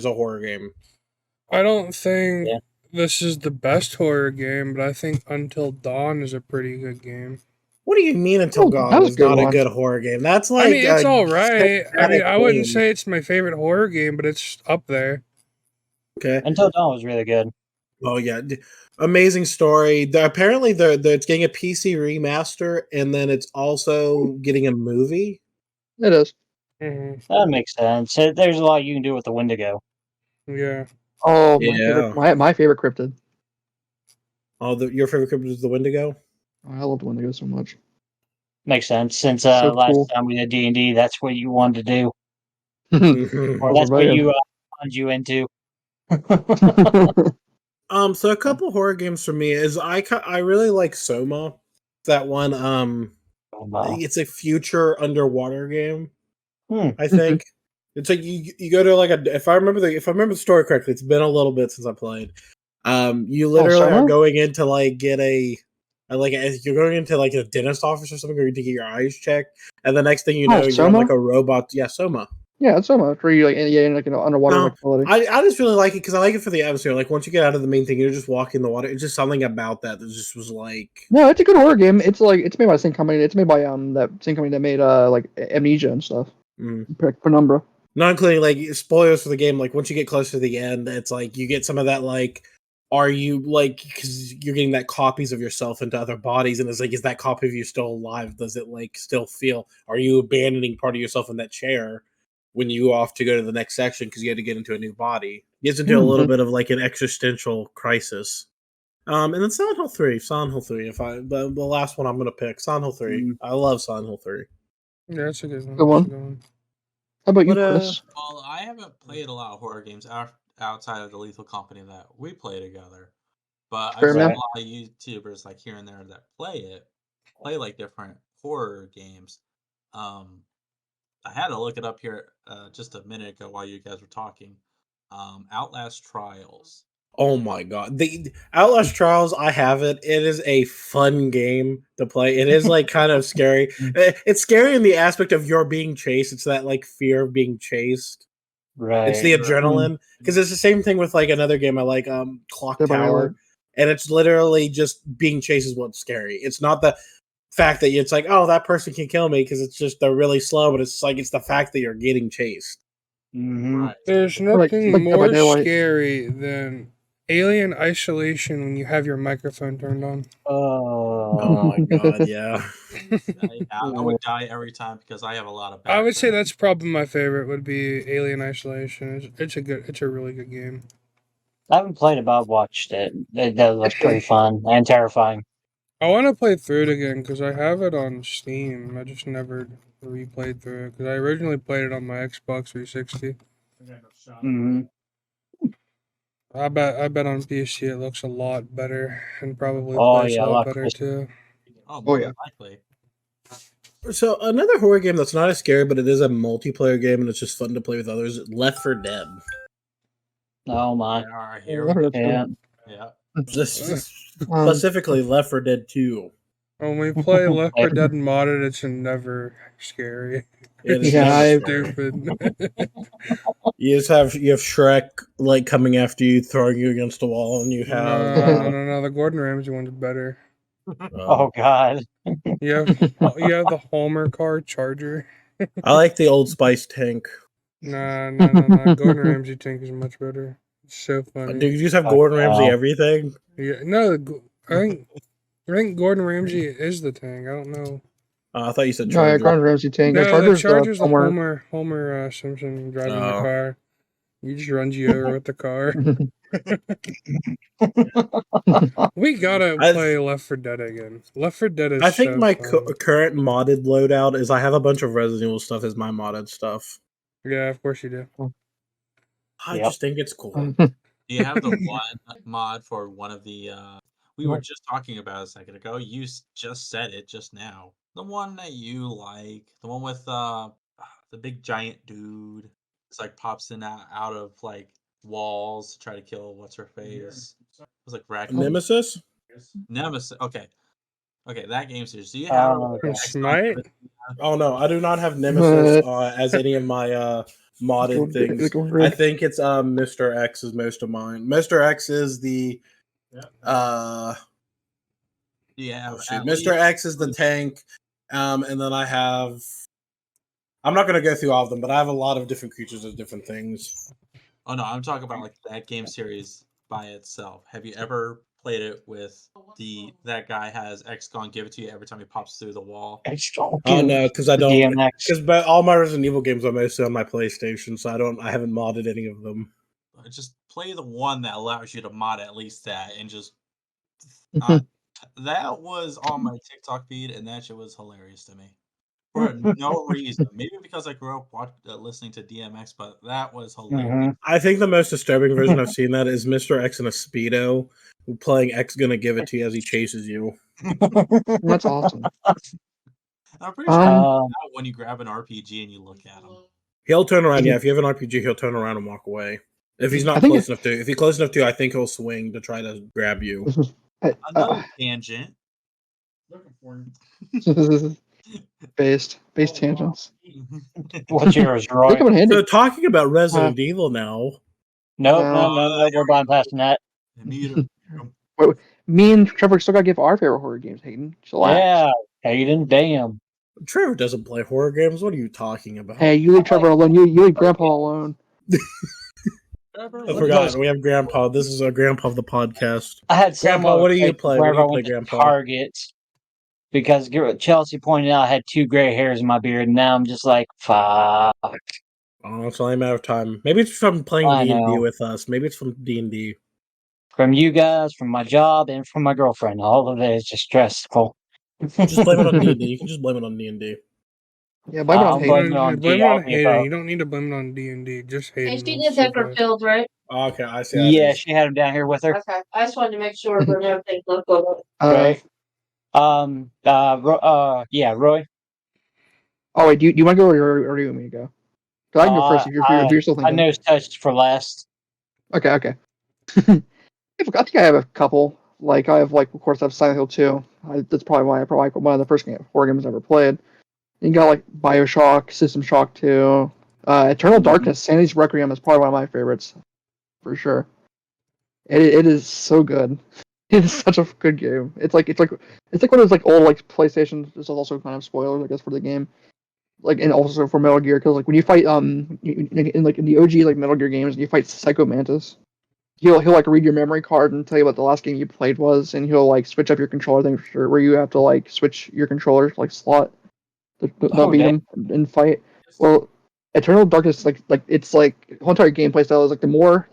a horror game. I don't think Yeah. this is the best horror game, but I think Until Dawn is a pretty good game. What do you mean Until Oh, God that was is a good not a one. good horror game? That's like I mean, it's a all right. I mean, I wouldn't game. say it's my favorite horror game, but it's up there. Okay. Until Dawn was really good. Oh yeah, amazing story. Apparently, it's getting a PC remaster, and then it's also getting a movie. It is. Hmm. That makes sense. There's a lot you can do with the Wendigo. Yeah. Oh, Yeah. my favorite cryptid. Oh, your favorite cryptid is the Wendigo. Oh, I love the Wendigo so much. Makes sense. Since So last cool. time we did D&D, that's what you wanted to do, Mhm. or Oh, that's what man. you plunged you into. So a couple horror games for me is I really like Soma. That one. It's a future underwater game. I think It's like you go to like if I remember the story correctly, it's been a little bit since I played. You literally are Soma? going in to like get you're going into like a dentist office or something, or to get your eyes checked, and the next thing you know, you're on Soma? like a robot. Yeah, Soma. Yeah, it's Soma. Where you like in like an underwater No, facility. I just really like it because I like it for the atmosphere. Like once you get out of the main thing, you're just walking the water. It's just something about that just was like. No, it's a good horror game. It's it's made by the same company. It's made by that same company that made like Amnesia and stuff. Penumbra. Not including like spoilers for the game. Like once you get close to the end, it's like you get some of that like. Are you like because you're getting that copies of yourself into other bodies, and it's like, is that copy of you still alive? Does it like still feel? Are you abandoning part of yourself in that chair when you off to go to the next section because you had to get into a new body? It gets into a little bit of like an existential crisis. And then Silent Hill 3. The last one I'm gonna pick, Silent Hill 3. I love Silent Hill 3. Yeah, that's a good one. Good one. That's a good one. How about you, But, Chris? Well, I haven't played a lot of horror games outside of the Lethal Company that we play together, but I've seen a Experiment? lot of YouTubers like here and there that play like different horror games. I had to look it up here just a minute ago while you guys were talking. Outlast Trials. Oh my god. The Outlast Trials, I have it. It is a fun game to play. It is like kind of scary. It's scary in the aspect of you're being chased. It's that like fear of being chased. Right. It's the adrenaline. Because it's the same thing with like another game I like, Clock Dead by Tower. Daylight. And it's literally just being chased is what's scary. It's not the fact that it's like, oh, that person can kill me because it's just they're really slow, but it's like it's the fact that you're getting chased. Right. There's Like nothing Dead by more Daylight. scary than Alien Isolation when you have your microphone turned on. Oh my god, yeah. I would die every time because I have a lot of. I would say background. that's probably my favorite. Would be Alien Isolation. It's a really good game. I haven't played it, but I've watched it. That looks pretty fun and terrifying. I want to play through it again because I have it on Steam. I just never replayed through it because I originally played it on my Xbox 360. Mm-hmm. I bet on PC it looks a lot better and probably Oh, plays yeah, a lot a lot better crisper. too. Oh, more yeah. than likely. So another horror game that's not as scary, but it is a multiplayer game and it's just fun to play with others. Left 4 Dead. Oh my. Here we go. Yeah. Yeah. Specifically, Left 4 Dead 2. When we play Left 4 Dead modded, it's never scary. It It's is Yeah, never just scary. stupid. You have Shrek like coming after you, throwing you against the wall, and you have No. The Gordon Ramsay one's better. Oh god. You have the Homer car Charger. I like the Old Spice tank. No. Gordon Ramsay tank is much better. It's so funny. Do you just have Gordon Ramsay wow. everything? Yeah, no, I think Gordon Ramsay is the tank. I don't know. I thought you said No, yeah, Charger. Gordon Ramsay tank. No, the Charger's Charger's the Homer. Homer Simpson driving the Oh. car. He just runs you over with the car. We gotta play Left 4 Dead again. Left 4 Dead is I think so my fun. current modded loadout is I have a bunch of Resident Evil stuff as my modded stuff. Yeah, of course you do. I just think it's cool. Do you have the one mod for one of the? We were just talking about a second ago. You just said it just now. The one that you like, the one with the big giant dude. It's like pops in out of like walls to try to kill what's her face. It was like Raccoon. Nemesis? Nemesis. Okay, that game series. Do you have Smite? Oh no, I do not have Nemesis as any of my modded things. I think it's Mr. X is most of mine. Mr. X is the Mr. X is the tank. And then I have I'm not gonna go through all of them, but I have a lot of different creatures of different things. Oh no, I'm talking about like that game series by itself. Have you ever played it with that guy has X gon give it to you every time he pops through the wall? Oh no, because I don't. DMX. Because all my Resident Evil games are mostly on my PlayStation, so I haven't modded any of them. Just play the one that allows you to mod at least that, and just that was on my TikTok feed, and that shit was hilarious to me for no reason. Maybe because I grew up listening to DMX, but that was hilarious. I think the most disturbing version I've seen that is Mr. X in a Speedo playing X gonna give it to you as he chases you. That's awesome. I'm pretty sure when you grab an RPG and you look at him. He'll turn around. Yeah, if you have an RPG, he'll turn around and walk away. If he's not close enough to, if he's close enough to, I think he'll swing to try to grab you. Another tangent. Looking for him. based tangents. What's yours, They Roy? come in handy. So talking about Resident Evil now. No, we're bypassing that. Neither. Wait, me and Trevor still gotta give our favorite horror games, Hayden. Chillax. Yeah, Hayden, damn. Trevor doesn't play horror games. What are you talking about? Hey, you leave Trevor alone. You leave Grandpa alone. I forgot. We have Grandpa. This is our Grandpa of the podcast. I had Grandpa, what do you play? What do Whenever I you play, went to Grandpa? Target, because Chelsea pointed out I had 2 gray hairs in my beard, and now I'm just like, fuck. Oh, it's only a matter of time. Maybe it's from playing I D&D know. with us. Maybe it's from D&D. From you guys, from my job, and from my girlfriend. All of it is just stressful. Just blame it on D&D. You can just blame it on D&D. Yeah, blame it on I'm Hayden. blaming it on Blame it on D. Hayden. You don't need to blame it on D&D. Just Hey, Hayden. she will did have her survive. filled, right? Oh, okay, I see. How it Yeah, is. she had him down here with her. Okay. I just wanted to make sure that everything looked good. Right. Yeah, Roy. Oh wait, do you want to go or do you want me to go? 'Cause I can go first if you're still I thinking. know it's touched for last. Okay. I think I have a couple. Like I have of course I have Silent Hill 2. That's probably one of the first horror games I ever played. You got like BioShock, System Shock 2, Eternal Darkness, Sanity's Requiem is probably one of my favorites, for sure. It is so good. It is such a good game. It's like one of those old PlayStation. This is also kind of spoilers I guess for the game. And also for Metal Gear, because when you fight in the OG Metal Gear games, you fight Psycho Mantis. He'll read your memory card and tell you what the last game you played was, and he'll switch up your controller thing where you have to switch your controller slot to not beat him in fight. Well, Eternal Darkness it's the whole entire gameplay style is the more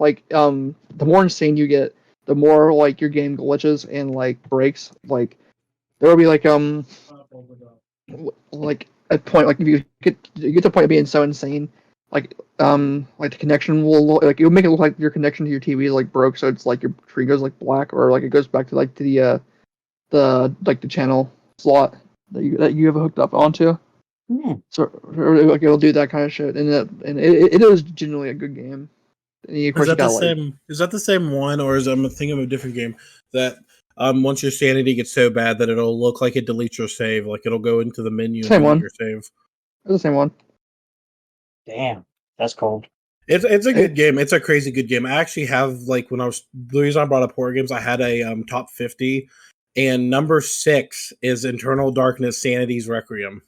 insane you get, the more your game glitches and breaks. There will be a point if you get to the point of being so insane, the connection will it'll make it look like your connection to your TV is broke, so it's your tree goes black, or it goes back to the channel slot that you have hooked up onto. So it'll do that kind of shit, and it is genuinely a good game. And of course, Is that the same one, or is I'm thinking of a different game that once your sanity gets so bad that it'll look like it deletes your save, it'll go into the menu and delete your save? It's the same one. Damn, that's cold. It's a good game. It's a crazy good game. I actually have the reason I brought up horror games, I had a top 50, and number 6 is Eternal Darkness, Sanity's Requiem.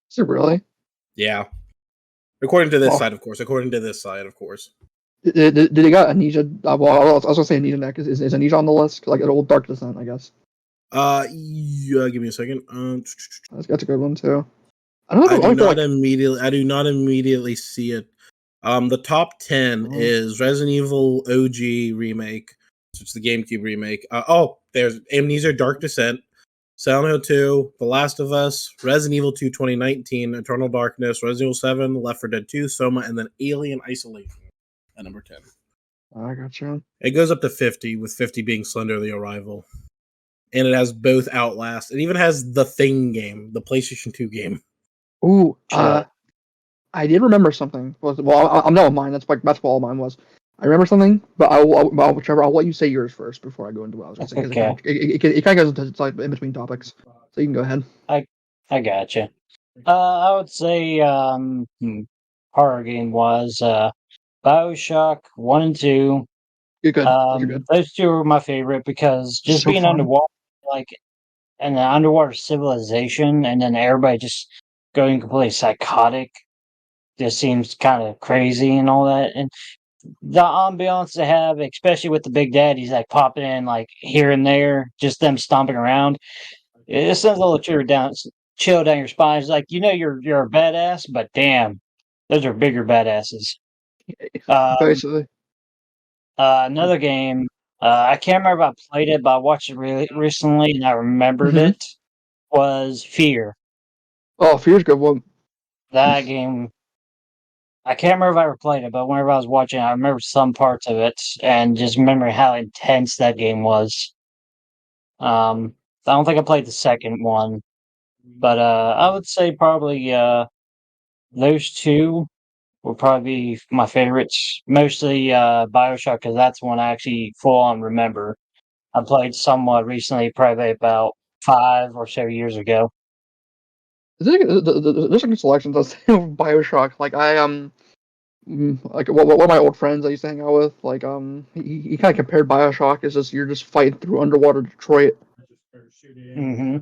Is it really? Yeah. According to this side, of course. Did it got Amnesia? Well, I was gonna say Amnesia next. Is Amnesia on the list? An old Dark Descent, I guess. Yeah. Give me a second. That's a good one too. I do not immediately see it. The top 10 is Resident Evil OG remake. So it's the GameCube remake. There's Amnesia: Dark Descent, Silent Hill 2, The Last of Us, Resident Evil 2 2019, Eternal Darkness, Resident Evil 7, Left 4 Dead 2, Soma, and then Alien Isolation at number 10. I gotcha. It goes up to 50, with 50 being Slender the Arrival. And it has both Outlast. It even has the Thing game, the PlayStation 2 game. Ooh, I did remember something. Well, I'm done with mine. That's what all mine was. I remember something, but Trevor, I'll let you say yours first before I go into what I was going to say. Okay. It kind of goes into in between topics, so you can go ahead. I gotcha. I would say horror game was BioShock 1 and 2. You're good. You're good. Those two are my favorite because just So being fun. underwater, in an underwater civilization, and then everybody just going completely psychotic, just seems kind of crazy and all that. And the ambiance they have, especially with the big daddies popping in here and there, just them stomping around, it sends a little chill down your spine. It's you're a badass, but damn, those are bigger badasses. Basically. Another game, I can't remember if I played it, but I watched it really recently and I remembered it, was Fear. Oh, Fear's a good one. That game, I can't remember if I ever played it, but whenever I was watching it, I remember some parts of it and just remember how intense that game was. I don't think I played the second one, but I would say probably those two would probably be my favorites. Mostly Bioshock, because that's one I actually full on remember. I played somewhat recently, probably about 5 or so years ago. There's some selections of Bioshock. Like like one of my old friends I used to hang out with, like he kind of compared Bioshock as just you're just fighting through underwater Detroit. Mm-hmm.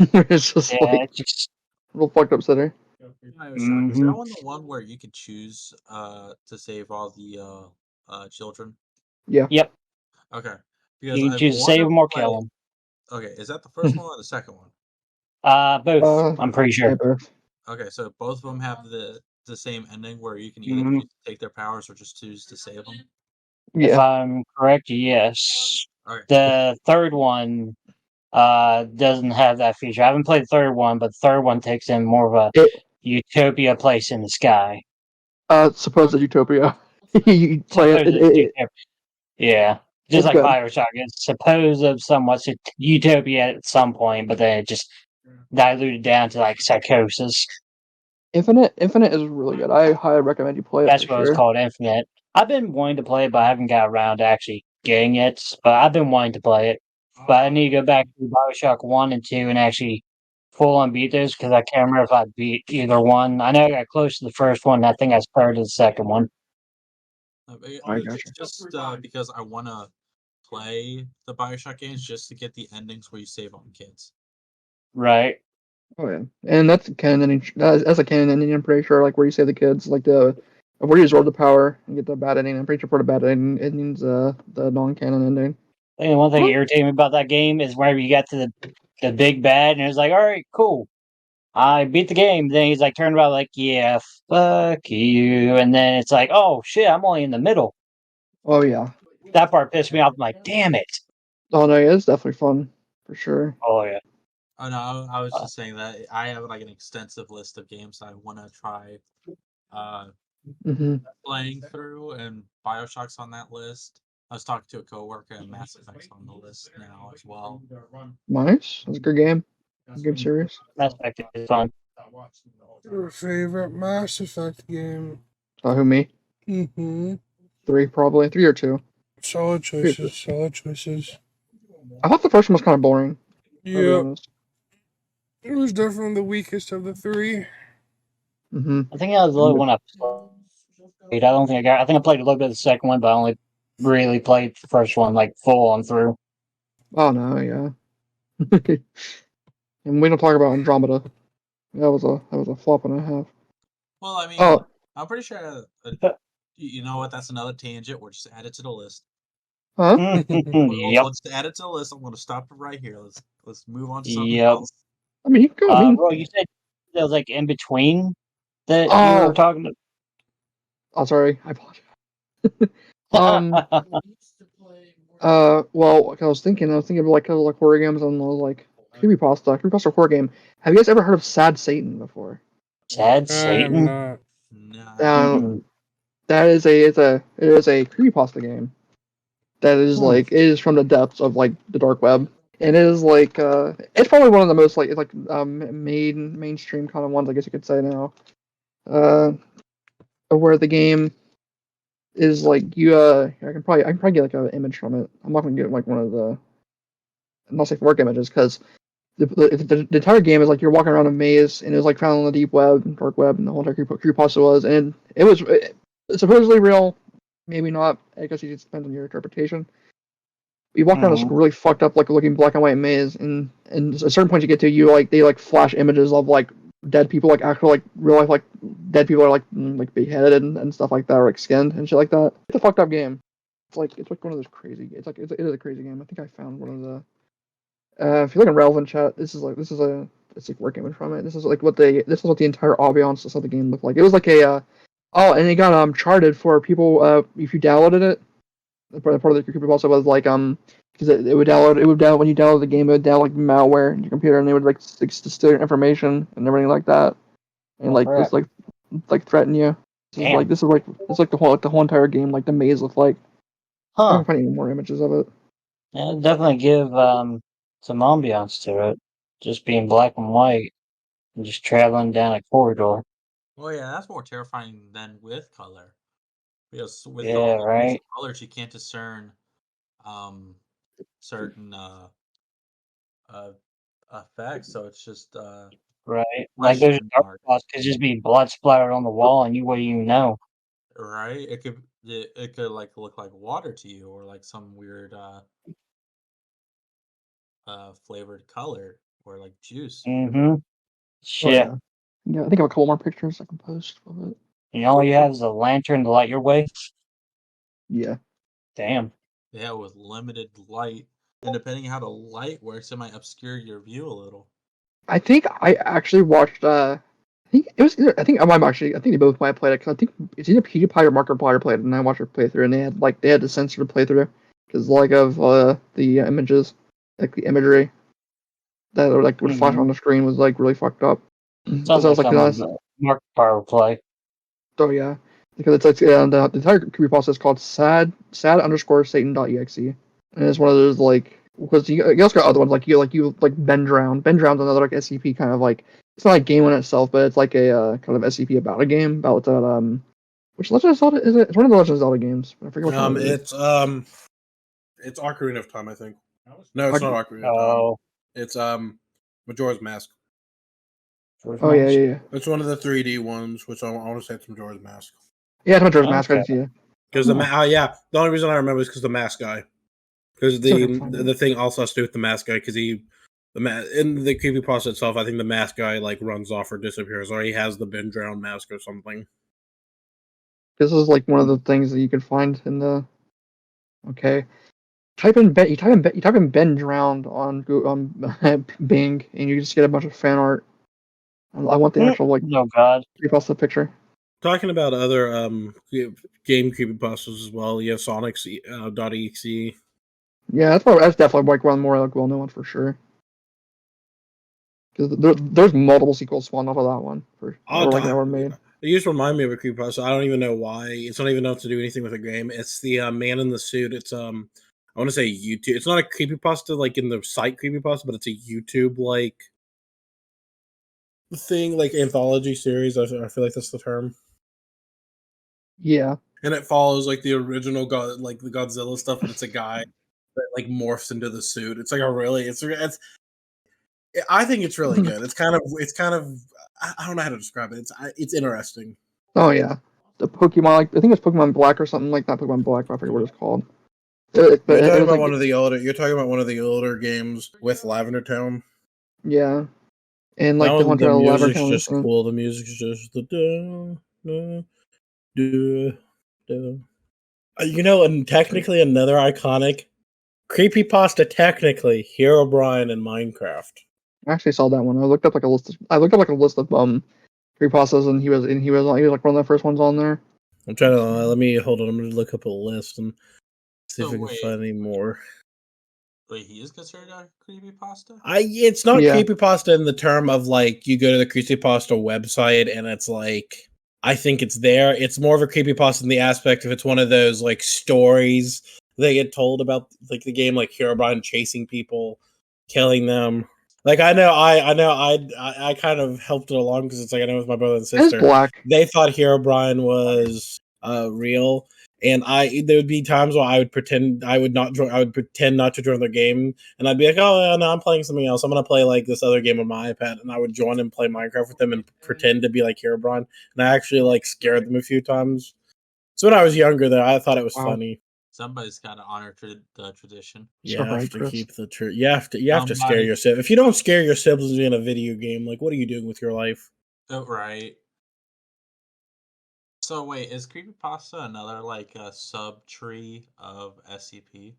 It's just Yeah, like it's just real fucked up city. Bioshock, is that one the one where you can choose to save all the children? Yeah. Yep. Okay, You because can I choose to want save to them or play. kill them. Okay, is that the first one or the second one? Both. I'm pretty Yeah, sure. both. Okay, so both of them have the same ending where you can either Mhm. choose to take their powers or just choose to save them. If Yeah. I'm correct, yes. Okay, The third one doesn't have that feature. I haven't played the third one, but the third one takes in more of a It utopia place in the sky. supposed utopia. You play it, Supposed utopia. Yeah. Just it's like good. Bioshock. It's supposed of somewhat utopia at some point, but then it just diluted down to like psychosis. Infinite is really good. I highly recommend you play it That's for what it's sure. called, Infinite. I've been wanting to play it, but I haven't got around to actually getting it. But I've been wanting to play it. But I need to go back to Bioshock 1 and 2 and actually full on beat those because I can't remember if I beat either one. I know I got close to the first one. And I think I started the second one. I it's gotcha. just because I want to play the Bioshock games just to get the endings where you save on kids. Right. Oh yeah, and that's canon ending. That's a canon ending. I'm pretty sure, like where you save the kids, like where you absorb the power and get the bad ending. I'm pretty sure for the bad endings, the non-canon ending. I think the one thing that irritated me about that game is whenever you got to the big bad and it was like, all right, cool. I beat the game. Then he's like turned around like, yeah, fuck you. And then it's like, oh shit, I'm only in the middle. Oh yeah. That part pissed me off. I'm like, damn it. Oh no, yeah, it's definitely fun for sure. Oh yeah. Oh no, I was just saying that I have like an extensive list of games I want to try hmm playing through, and Bioshock's on that list. I was talking to a coworker, and Mass Effect's on the list now as well. Nice. That's a good game. Good series. Mass Effect is fun. Your favorite Mass Effect game? Who me? Mm-hmm. 3 probably 3 or 2. Solid 3 or 2. choices. Solid choices. I thought the first one was kind of boring. I'll be Yep. honest. It was definitely the weakest of the 3. Mm-hmm. I think that was the only one I played. I don't think I got. I think I played a little bit of the second one, but I only really played the first one like full on through. Oh no, yeah. And we don't talk about Andromeda. That was a flop and a half. Well, I mean, Oh, I'm pretty sure. You know what? That's another tangent. We'll just add it to the list. huh? Yep. Let's add it to the list. I'm going to stop it right here. Let's move on to something Yep. else. I mean, you can go. I mean, Bro, you said there was like in between that you oh, were talking oh, sorry. I apologize. to. Well, like, I was thinking of like horror games and those like creepypasta horror game. Have you guys ever heard of Sad Satan before? Sad I have Satan. not. Nah. That is it is a creepypasta game that is like it is from the depths of like the dark web, and it is like it's probably one of the most like it's like mainstream kind of ones I guess you could say now. Where the game is like I can probably get like an image from it. I'm not gonna get like one of the not safe for work images because the entire game is like you're walking around a maze and it was like found on the deep web, dark web, and the whole entire creepypasta was, and it's supposedly real, maybe not. I guess it just depends on your interpretation. You walk around this really fucked up like looking black and white maze, and at a certain point you get to you like they like flash images of like dead people, like actual like real life like dead people are like beheaded and stuff like that, or like skinned and shit like that. It's a fucked up game. It's like one of those crazy. It is a crazy game. I think I found one of the. If you look in relevant chat, this is a work image from it. This is what the entire ambiance of the game looked like. It was like a oh, and it got charted for people if you downloaded it. Part of the creepypasta also was like because it would download when you download the game, it would download like malware in your computer, and they would like steal your information and everything like that, and like just like threaten you. This is like the whole entire game, like the maze looked like. I Huh. can find any more images of it. Yeah, definitely give some ambiance to it. Just being black and white and just traveling down a corridor. Well, yeah, that's more terrifying than with color, because with Yeah, all the right. colors, you can't discern certain uh effects. So it's just Right. Like those question dark mark, spots could just be blood splattered on the wall and you wouldn't even know. right? It could like look like water to you, or like some weird flavored color, or like juice. Mm-hmm. Oh Shit. yeah. Yeah, I think I have a couple more pictures I can post of it. And all you have is a lantern to light your way? Yeah. Damn. Yeah, with limited light, and depending on how the light works, it might obscure your view a little. I think I actually watched. I think it was. I think I might actually. I think they both might have played it because I think it's either PewDiePie or Markiplier played it, and I watched her playthrough, and they had to censor the playthrough because like of the images, like the imagery that like would flash on the screen was like really fucked up. Sounds So I like was like, something Mark Power would play. oh yeah, because it's like the entire creepypasta is called sad underscore Satan.exe, and it's one of those like because you also got other ones like Ben Drowned. Ben Drowned's another like SCP kind of like it's not a game in itself, but it's like a kind of SCP about a game about that which Legend of Zelda is it? It's one of the Legend of Zelda games. I forget which one it is. It's Ocarina of Time, I think. No, it's not Ocarina of Time. Oh. It's Majora's Mask. Oh yeah. It's one of the 3D ones, which I want to say it's Majora's Mask. Yeah, it's Majora's Mask. Okay. Yeah. Because the only reason I remember is because the mask guy. Because the thing also has to do with the mask guy, because in the creepypasta itself, I think the mask guy like runs off or disappears, or he has the Ben Drowned mask or something. This is like one of the things that you can find in the. Okay. Type in Ben Drowned on Bing, and you just get a bunch of fan art. I want the actual like Oh god. creepypasta picture. Talking about other game creepypastas as well, you have Sonic's .exe. Yeah, that's definitely like one more like well-known one for sure. Because there's multiple sequels spawned off of that one that were made. It used to remind me of a creepypasta. I don't even know why. It's not even enough to do anything with a game. It's the man in the suit. It's I want to say YouTube. It's not a creepypasta like in the site creepypasta, but it's a YouTube like thing, like anthology series. I feel like that's the term. Yeah. And it follows like the original like the Godzilla stuff, but it's a guy that like morphs into the suit. It's like it's I think it's really good. It's kind of I don't know how to describe it. It's interesting. Oh yeah, the Pokemon like I think it's Pokemon Black or something like that. Pokemon Black, but I forget what it's called. You're talking about one of the older games with Lavender Town. Yeah, and like that the one, Hunter the Lavender music's Town. just cool. The music's just and technically another iconic creepypasta. Technically, Herobrine in Minecraft. I actually saw that one. I looked up like a list. Of creepypastas, and he was like one of the first ones on there. I'm trying to let me hold on. I'm going to look up a list and see if I can find any more. Wait, he is considered a creepypasta? It's not creepypasta in the term of like you go to the creepypasta website and it's like I think it's there. It's more of a creepypasta in the aspect of it's one of those like stories they get told about like the game, like Herobrine chasing people, killing them. Like I kind of helped it along because it's like I know with my brother and sister, they thought Herobrine was real. And there would be times where I would pretend I would not to join their game, and I'd be like, "Oh no, I'm playing something else. I'm gonna play like this other game on my iPad," and I would join and play Minecraft with them and pretend to be like Herobrine, and I actually like scared them a few times. So when I was younger, though, I thought it was funny. Somebody's got to honor the tradition. You have to keep the truth. You have to scare your siblings. If you don't scare your siblings in a video game, like what are you doing with your life? Oh, right. So wait, is creepypasta another like a sub tree of SCP?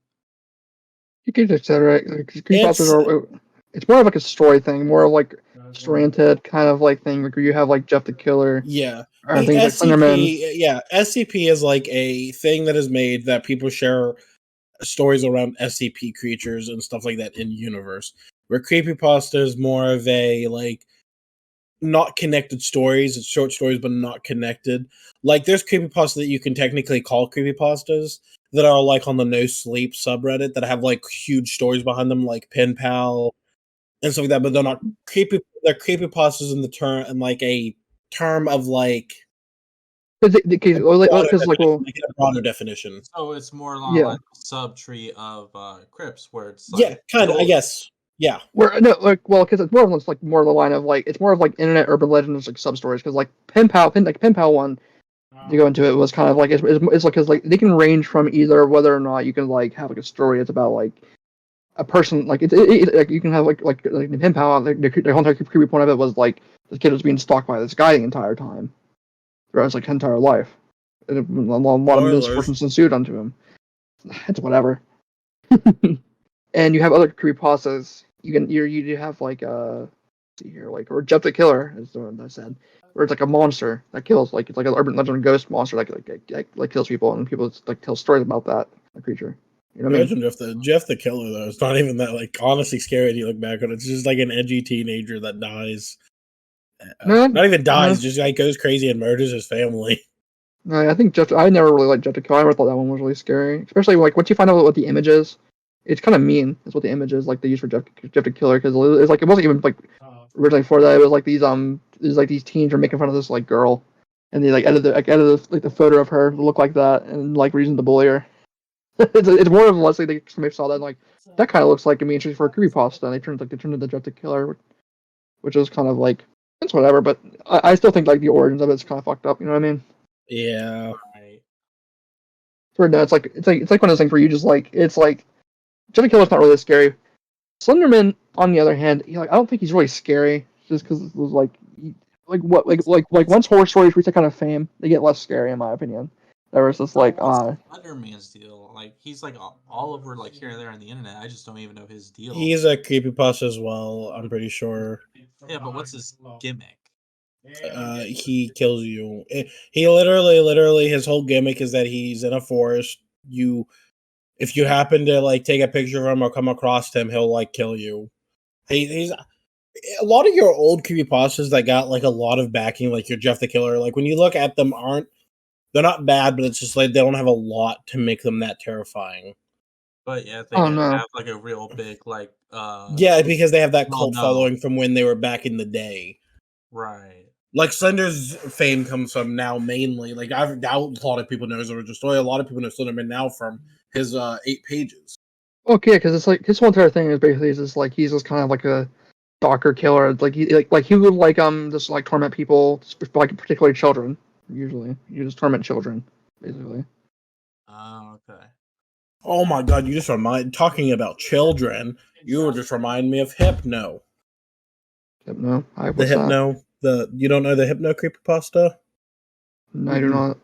You could just say right. Creepypastas it's more of like a story thing, more of like story-oriented kind of like thing where you have like Jeff the Killer. Yeah. Or things like Slenderman. Yeah, SCP is like a thing that is made that people share stories around SCP creatures and stuff like that in universe. Where creepypasta is more of a like not connected stories. It's short stories but not connected. Like there's creepypasta that you can technically call creepypastas that are like on the No Sleep subreddit that have like huge stories behind them, like Pen Pal and stuff like that, but they're not creepy. They're creepypastas in the term and like a term of like Because a broader definition. So it's more along Yeah. like a subtree of crypts, where it's Yeah, like kind of. I guess. Yeah. because it's more of the line of like it's more of like internet urban legends, like sub stories. Because like pen pal one, to go into it was kind of like it's like because like they can range from either whether or not you can like have like a story that's about like a person like like you can have like the pen pal like the whole entire creepy point of it was like this kid was being stalked by this guy the entire time throughout his like entire life, and a lot of misfortunes ensued onto him. It's whatever. And you have other creepypastas. You have like see here like or Jeff the Killer is the one I said, where it's like a monster that kills like it's like an urban legend ghost monster like kills people and people like tell stories about that creature. You know what I mean? Imagine Jeff the Killer though. It's not even that like honestly scary when you look back on it. It's just like an edgy teenager that dies. Not even dies, just like goes crazy and murders his family. I think I never really liked Jeff the Killer. I never thought that one was really scary, especially like once you find out what the image is. It's kind of mean. That's what the image is like they use for Jeff the Killer because it's like it wasn't even like originally for that. It was like these teens are making fun of this like girl, and they like edited the photo of her to look like that and like reason to bully her. it's more of less like they somebody saw that and, like that kind of looks like me interesting for a creepypasta. And they turned into Jeff the Killer, which was kind of like it's whatever. But I still think like the origins of it's kind of fucked up. You know what I mean? Yeah. Right. For no, it's like one of those things where you just like it's like Jeff the Killer's not really scary. Slenderman, on the other hand, I don't think he's really scary, just because it was once horror stories reach that kind of fame, they get less scary in my opinion. There was just like Slenderman's deal, like he's like all over like here and there on the internet. I just don't even know his deal. He's a creepypasta as well, I'm pretty sure. Yeah, but what's his gimmick? He kills you. He literally his whole gimmick is that he's in a forest. If you happen to like take a picture of him or come across him, he'll like kill you. He's a lot of your old creepypastas that got like a lot of backing, like your Jeff the Killer. Like when you look at them, they're not bad, but it's just like they don't have a lot to make them that terrifying. But yeah, they have like a real big like yeah, because they have that cult following from when they were back in the day. Right. Like Slender's fame comes from now mainly. Like I doubt a lot of people know his origin story. A lot of people know Slenderman now from his 8 pages. Okay, because it's like his whole entire thing is basically just like he's just kind of like a stalker killer. Like he would like just like torment people, like particularly children. Usually, you just torment children, basically. Oh, okay. Oh my god, you just talking about children. You were just reminding me of Hypno. Hypno? The Hypno. You don't know the Hypno creepypasta? No, I do not.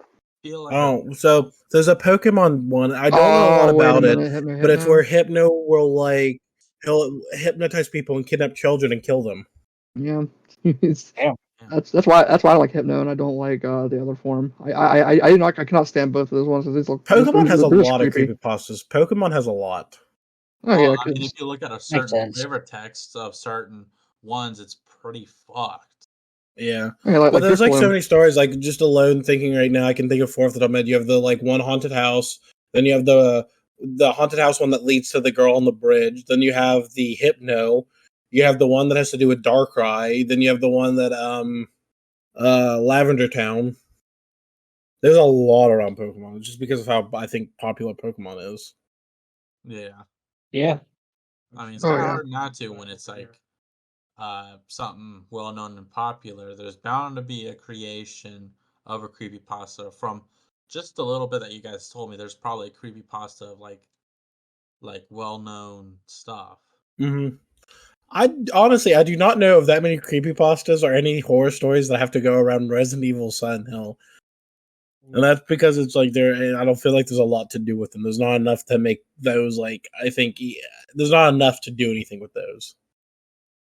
So there's a Pokemon one. I don't know a lot about it, Hypno. But it's where Hypno will like he'll hypnotize people and kidnap children and kill them. Yeah, that's why I like Hypno and I don't like the other form. I cannot stand both of those ones. Pokemon has a lot of creepypastas. Pokemon has a lot. Oh yeah, I mean, if you look at a certain favorite text of certain ones, it's pretty fucked. Yeah, but there's like so many stories. Like just alone thinking right now, I can think of 4 off the top of my head. You have the like one haunted house, then you have the haunted house one that leads to the girl on the bridge. Then you have the Hypno. You have the one that has to do with Darkrai. Then you have the one that Lavender Town. There's a lot around Pokemon just because of how I think popular Pokemon is. Yeah. Yeah. I mean, it's kind of hard not to when it's like something well known and popular. There's bound to be a creation of a creepypasta from just a little bit that you guys told me. There's probably a creepypasta of like well known stuff. Mm-hmm. I do not know of that many creepypastas or any horror stories that have to go around Resident Evil Silent Hill. And that's because it's like I don't feel like there's a lot to do with them. There's not enough to make those like there's not enough to do anything with those.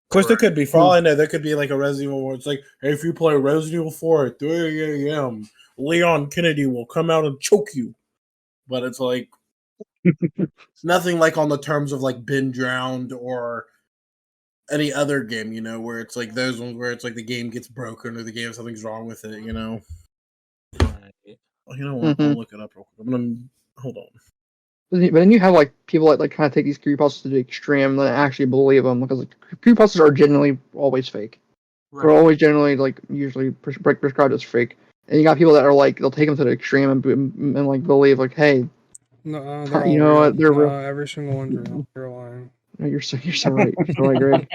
Of course, there could be. For all I know, there could be like a Resident Evil where it's like, hey, if you play Resident Evil 4 at 3 a.m., Leon Kennedy will come out and choke you. But it's like nothing like on the terms of like Been Drowned or any other game, where it's like those ones where it's like the game gets broken or the game something's wrong with it, Right. What? I'll look it up real quick. Hold on. But then you have like people that like kind of take these creepypastas to the extreme and actually believe them because like, creepypastas are genuinely always fake. They're always generally like usually prescribed as fake. And you got people that are like they'll take them to the extreme and like believe like, hey, No, they're you all know real. what, they're No, real. every single one's real. You're lying. No, you're so right. You're so right, Greg.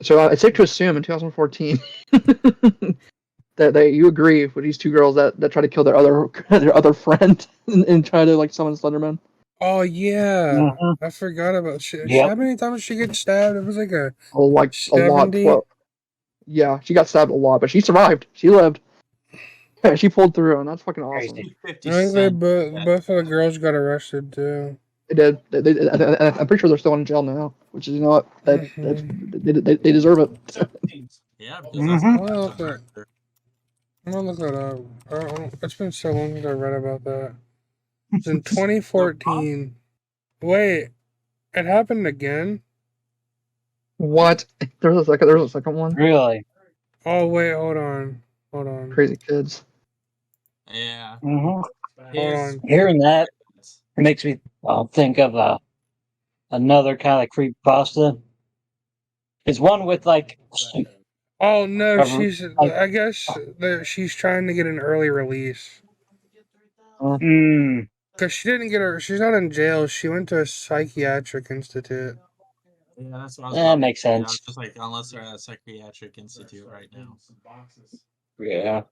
So it's safe to assume in 2014 that you agree with these two girls that try to kill their other friend and try to like summon Slenderman. Oh yeah, Mhm. I forgot about shit. Yep. How many times did she get stabbed? It was like a Oh, like a lot. 70. Well, yeah, she got stabbed a lot, but she survived. She lived. Yeah, she pulled through, and that's fucking awesome. Crazy. 50 I think they Cent. both of the girls got arrested too. They did. I'm pretty sure they're still in jail now, which is, you know what, that's they deserve it. Yeah, because Mhm. that's I'm gonna look that. I'm gonna look that up. It's been so long since I read about that. It's in 2014. Wait, it happened again? What? There's a second one. Really. Oh wait, hold on. Crazy kids. Yeah. Hmm. Hold on. Hearing that makes me think of another kind of creepypasta. It's one with like, Oh no, a- like I guess that she's trying to get an early release. mm, Cause she didn't get her. She's not in jail. She went to a psychiatric institute. Yeah, that's what I was that about makes to say. I was sense. just like, unless they're at a psychiatric institute right now. Yeah.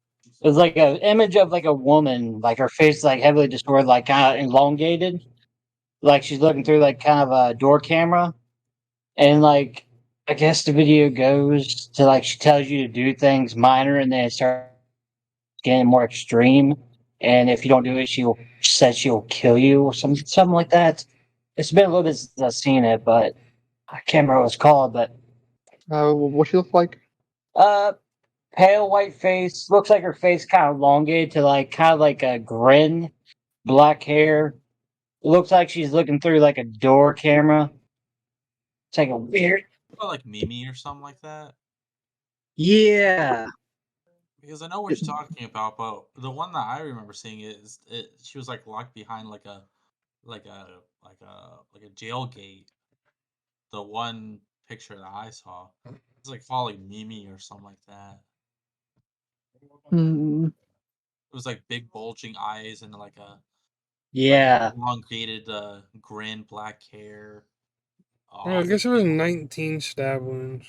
It's like an image of like a woman, like her face like heavily distorted, like kind of elongated, like she's looking through like kind of a door camera, and like I guess the video goes to like she tells you to do things minor, and then it starts getting more extreme. And if you don't do it, she'll kill you or something like that. It's been a little bit since I've seen it, but I can't remember what it's called. But What she look like? uh, pale white face, looks like her face kind of elongated to like kind of like a grin, black hair. Looks like she's looking through like a door camera. It's like a weird. Or like Mimi or something like that. Yeah. Because I know what you're talking about, but the one that I remember seeing is she was like locked behind like a like a jail gate. The one picture that I saw. It's like following Mimi or something like that. Hmm. It was like big bulging eyes and like a Yeah. elongated grin, black hair. Oh, Well, I guess it was 19 stab wounds.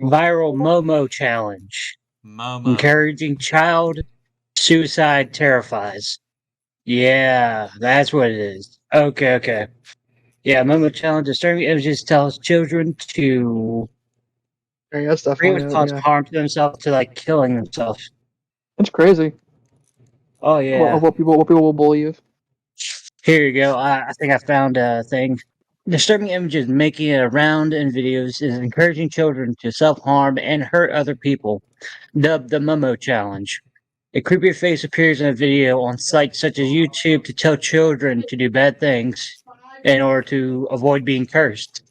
Viral Momo challenge. Momo. Encouraging child suicide terrifies. Yeah, that's what it is. Okay. Yeah, Momo challenge. Disturbing images tells children to Yeah, that's pretty much definitely it. cause Yeah, harm to themselves to like killing themselves. it's crazy. Oh yeah. What people will bully you. Here you go. I think I found a thing. Disturbing images making it around in videos is encouraging children to self harm and hurt other people. Dubbed the Momo Challenge. A creepy face appears in a video on sites such as YouTube to tell children to do bad things in order to avoid being cursed.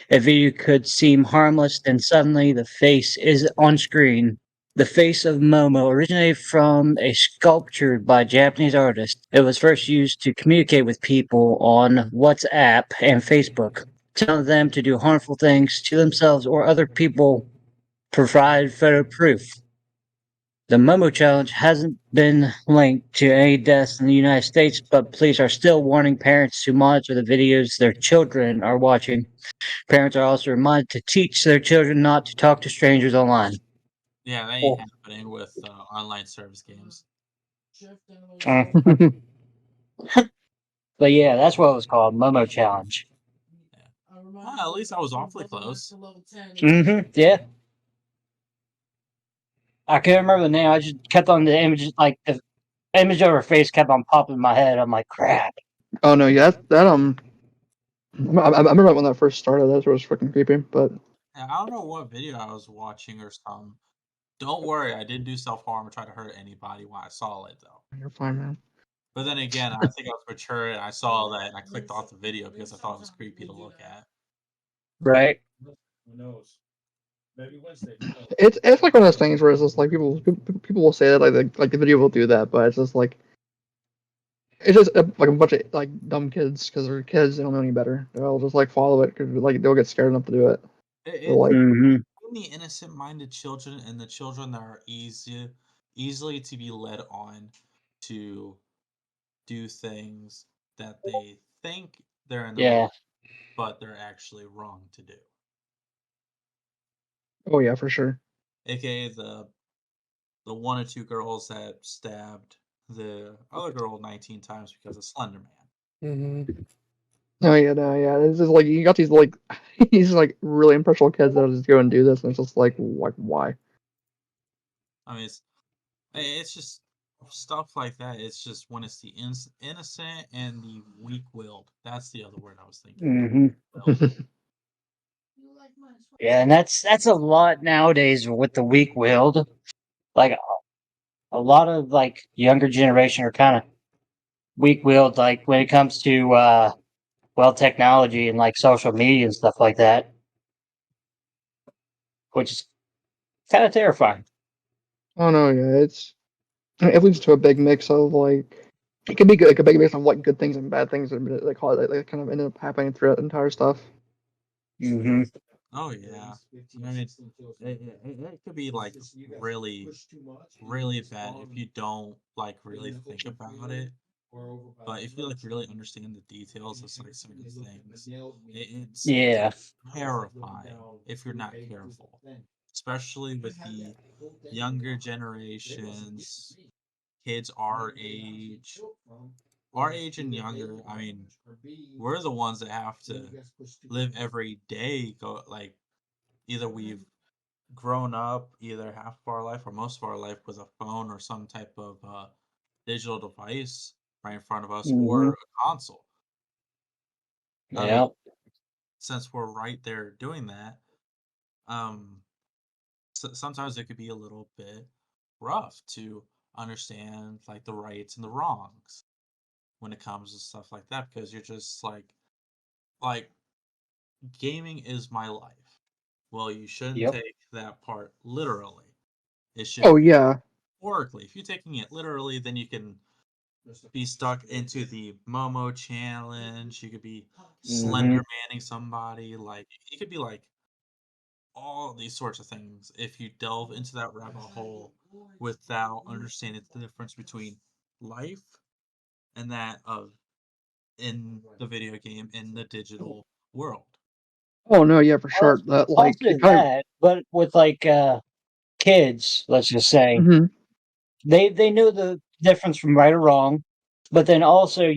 A video could seem harmless, then suddenly the face is on screen. The face of Momo originated from a sculpture by a Japanese artist. It was first used to communicate with people on WhatsApp and Facebook, telling them to do harmful things to themselves or other people. Provide photo proof. The Momo Challenge hasn't been linked to any deaths in the United States, but police are still warning parents to monitor the videos their children are watching. Parents are also reminded to teach their children not to talk to strangers online. Yeah, that ain't Cool. happening with online service games. Mm. But yeah, that's what it was called, Momo Challenge. Well, at least I was awfully close. Yeah. I can't remember the name. I just kept on the image, like the image of her face kept on popping in my head. I'm like, crap. Oh no, yeah, that I remember when that first started. That was freaking creepy. But Yeah, I don't know what video I was watching or something. Don't worry, I didn't do self harm or try to hurt anybody when I saw it though. you're fine, man. But then again, I think I was mature and I saw that and I clicked off the video because I thought it was creepy to look at. Right? It's like one of those things where it's just like people will say that like the video will do that, but it's just like like a bunch of like dumb kids because they're kids. They don't know any better. They'll just like follow it because like they'll get scared enough to do it. It, So it, like Mm-hmm. the innocent-minded children and the children that are easily to be led on to do things that they think they're in the Yeah. right, but they're actually wrong to do. Oh yeah, for sure. AKA the one or two girls that stabbed the other girl 19 times because of Slender Man. Mm-hmm. Oh yeah, no, yeah. It's just like you got these like these like really impressionable kids that'll just go and do this, and it's just like why? I mean, it's just stuff like that. It's just when it's the innocent and the weak-willed. That's the other word I was thinking. Mm-hmm. Yeah, and that's a lot nowadays with the weak-willed. Like a lot of like younger generation are kind of weak-willed. Like when it comes to technology and like social media and stuff like that, which is kind of terrifying. Oh no, yeah, it leads to a big mix of like it could be good, it could be based on like good things and bad things, and they call it like kind of ended up happening throughout the entire stuff. Mm-hmm. Oh yeah, I mean, it could be like really, really bad if you don't like really think about it. But if you like really understand the details of like certain things, it's Yeah. terrifying if you're not careful, especially with the younger generations, kids our age and younger. I mean, we're the ones that have to live every day. Go like either we've grown up either half of our life or most of our life with a phone or some type of digital device right in front of us or Mm-hmm. a console. I mean, Yeah. since we're right there doing that, um, sometimes it could be a little bit rough to understand like the rights and the wrongs when it comes to stuff like that because you're just like gaming is my life. Well, you shouldn't Yep. take that part literally. It should Oh be yeah, metaphorically. If you're taking it literally, then you can be stuck into the Momo challenge. You could be Mm-hmm. slender manning somebody. Like it could be like all these sorts of things if you delve into that rabbit hole without understanding the difference between life and that of in the video game in the digital world. oh no, yeah, for sure. That like Also it kind of. that, but with like kids, let's just say, Mhm. they know the difference from right or wrong, but then also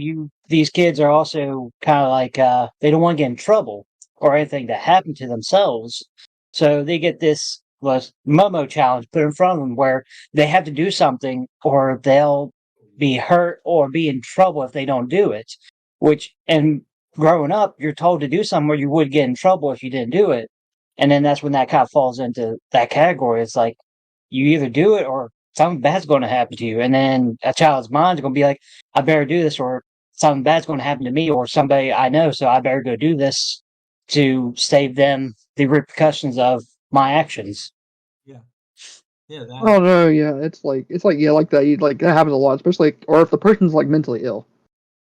these kids are also kind of like they don't want to get in trouble or anything to happen to themselves, so they get this Momo challenge put in front of them where they have to do something or they'll be hurt or be in trouble if they don't do it. Which and growing up, you're told to do something where you would get in trouble if you didn't do it, and then that's when that kind of falls into that category. It's like you either do it or something bad's going to happen to you. And then a child's mind is going to be like, I better do this, or something bad's going to happen to me or somebody I know, so I better go do this to save them the repercussions of my actions. Yeah. Yeah, that Oh no, yeah, it's like yeah, like that. You like that happens a lot, especially or if the person's like mentally ill,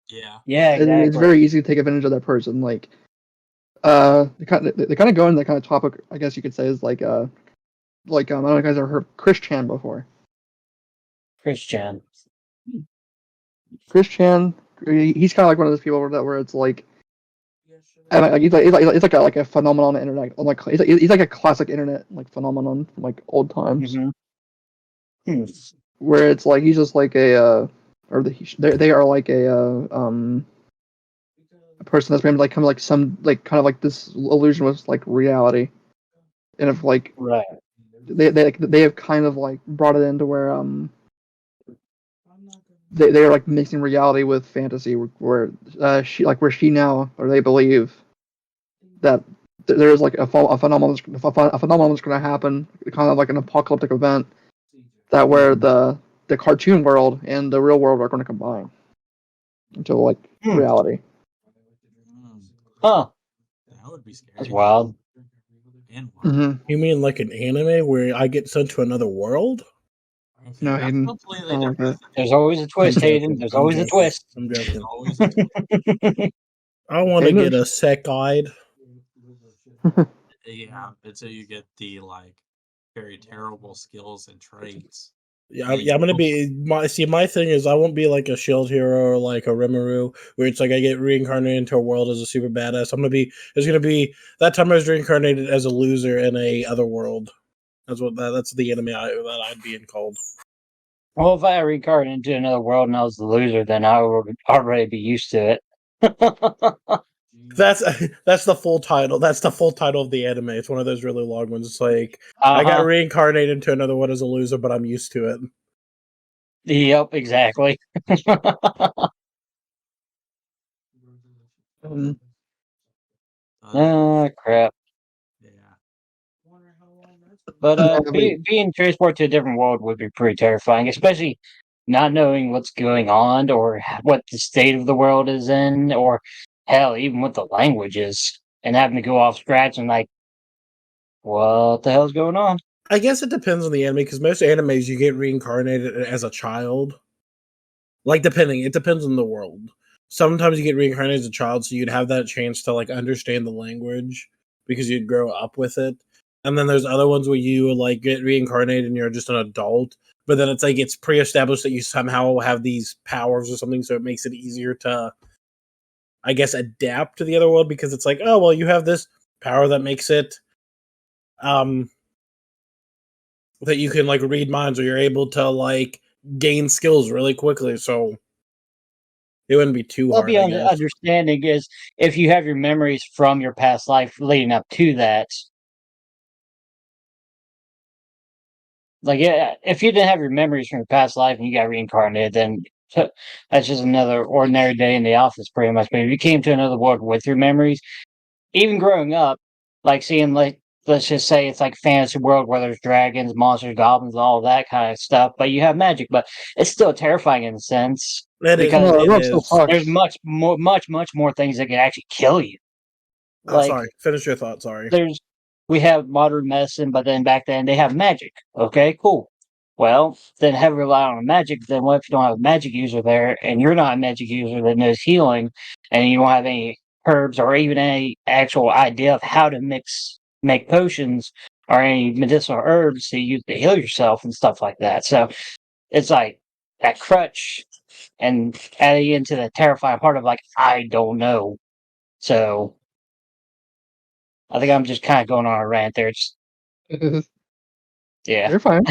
yeah. Yeah, it's exactly. very easy to take advantage of that person. Like they kind of go into that kind of topic. I guess you could say is like I don't know if you guys ever heard of Chris Chan before. Christian. Chris Chan, he's kind of like one of those people where it's like. And like, he's like a phenomenon on the internet. Like he's like a classic internet like phenomenon from like old times. Mm-hmm. Where it's like he's just like they are like a person that's been like kind of like some like kind of like this illusion with like reality, and if like Right. they have kind of like brought it into where they are like mixing reality with fantasy where she now or they believe that there is like a phenomenon that's going to happen, kind of like an apocalyptic event that where the cartoon world and the real world are going to combine into like reality. Huh. That would be scary. That's wild. And wild. Mm-hmm. You mean like an anime where I get sent to another world? Okay, No, that's Hayden, completely I don't like different. that. There's always a twist, Hayden. There's always a twist. I'm There's joking. always a twist. I want to Hayden, get a set guide. Yeah, until you get the like very terrible skills and traits. Yeah, Then yeah, I'm gonna be my thing is I won't be like a shield hero or like a Rimuru where it's like I get reincarnated into a world as a super badass. There's gonna be that time I was reincarnated as a loser in a other world. That's the enemy that I'd be in called. Well, if I reincarnated into another world and I was the loser, then I would already be used to it. That's that's the full title. That's the full title of the anime. It's one of those really long ones. It's like I got reincarnated into another one as a loser, but I'm used to it. Yep, exactly. Crap. Yeah. But Yeah, being transported to a different world would be pretty terrifying, especially not knowing what's going on or what the state of the world is in, or hell, even what the language is, and having to go off scratch and like, what the hell's going on? I guess it depends on the anime because most animes you get reincarnated as a child. Like it depends on the world. Sometimes you get reincarnated as a child, so you'd have that chance to like understand the language because you'd grow up with it. And then there's other ones where you like get reincarnated and you're just an adult, but then it's like it's pre-established that you somehow have these powers or something, so it makes it easier to, I guess, adapt to the other world because it's like, oh well, you have this power that makes it, that you can like read minds or you're able to like gain skills really quickly, so it wouldn't be too Well, hard, I beyond the guess. understanding is if you have your memories from your past life leading up to that. Like, yeah, if you didn't have your memories from your past life and you got reincarnated, then that's just another ordinary day in the office, pretty much. But if you came to another world with your memories, even growing up, like seeing, like, let's just say it's like fantasy world where there's dragons, monsters, goblins, all that kind of stuff, but you have magic, but it's still terrifying in a sense because no, It that still is. there's sucks. much more things that can actually kill you. Oh, Like, sorry. Finish your thought. Sorry. we have modern medicine, but then back then they have magic. Okay, cool. Well, then have rely on magic. Then what if you don't have a magic user there, and you're not a magic user that knows healing, and you don't have any herbs or even any actual idea of how to make potions or any medicinal herbs to use to heal yourself and stuff like that. So it's like that crutch and adding into the terrifying part of like I don't know. So I think I'm just kind of going on a rant there. Yeah. You're fine.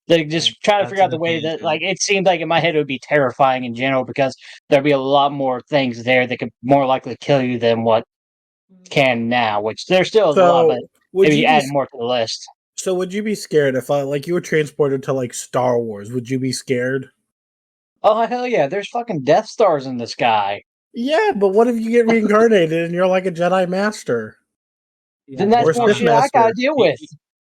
They just try to That's figure out an the way that, opinion. like, it seemed like in my head it would be terrifying in general because there'd be a lot more things there that could more likely kill you than what can now, which there still is a lot, but So would maybe you add be more to the list. scared if like you were transported to like Star Wars? Would you be scared? Oh, hell yeah, there's fucking Death Stars in the sky. Yeah, but what if you get reincarnated and you're like a Jedi Master Then or that's a more Sith shit I gotta Master? deal with.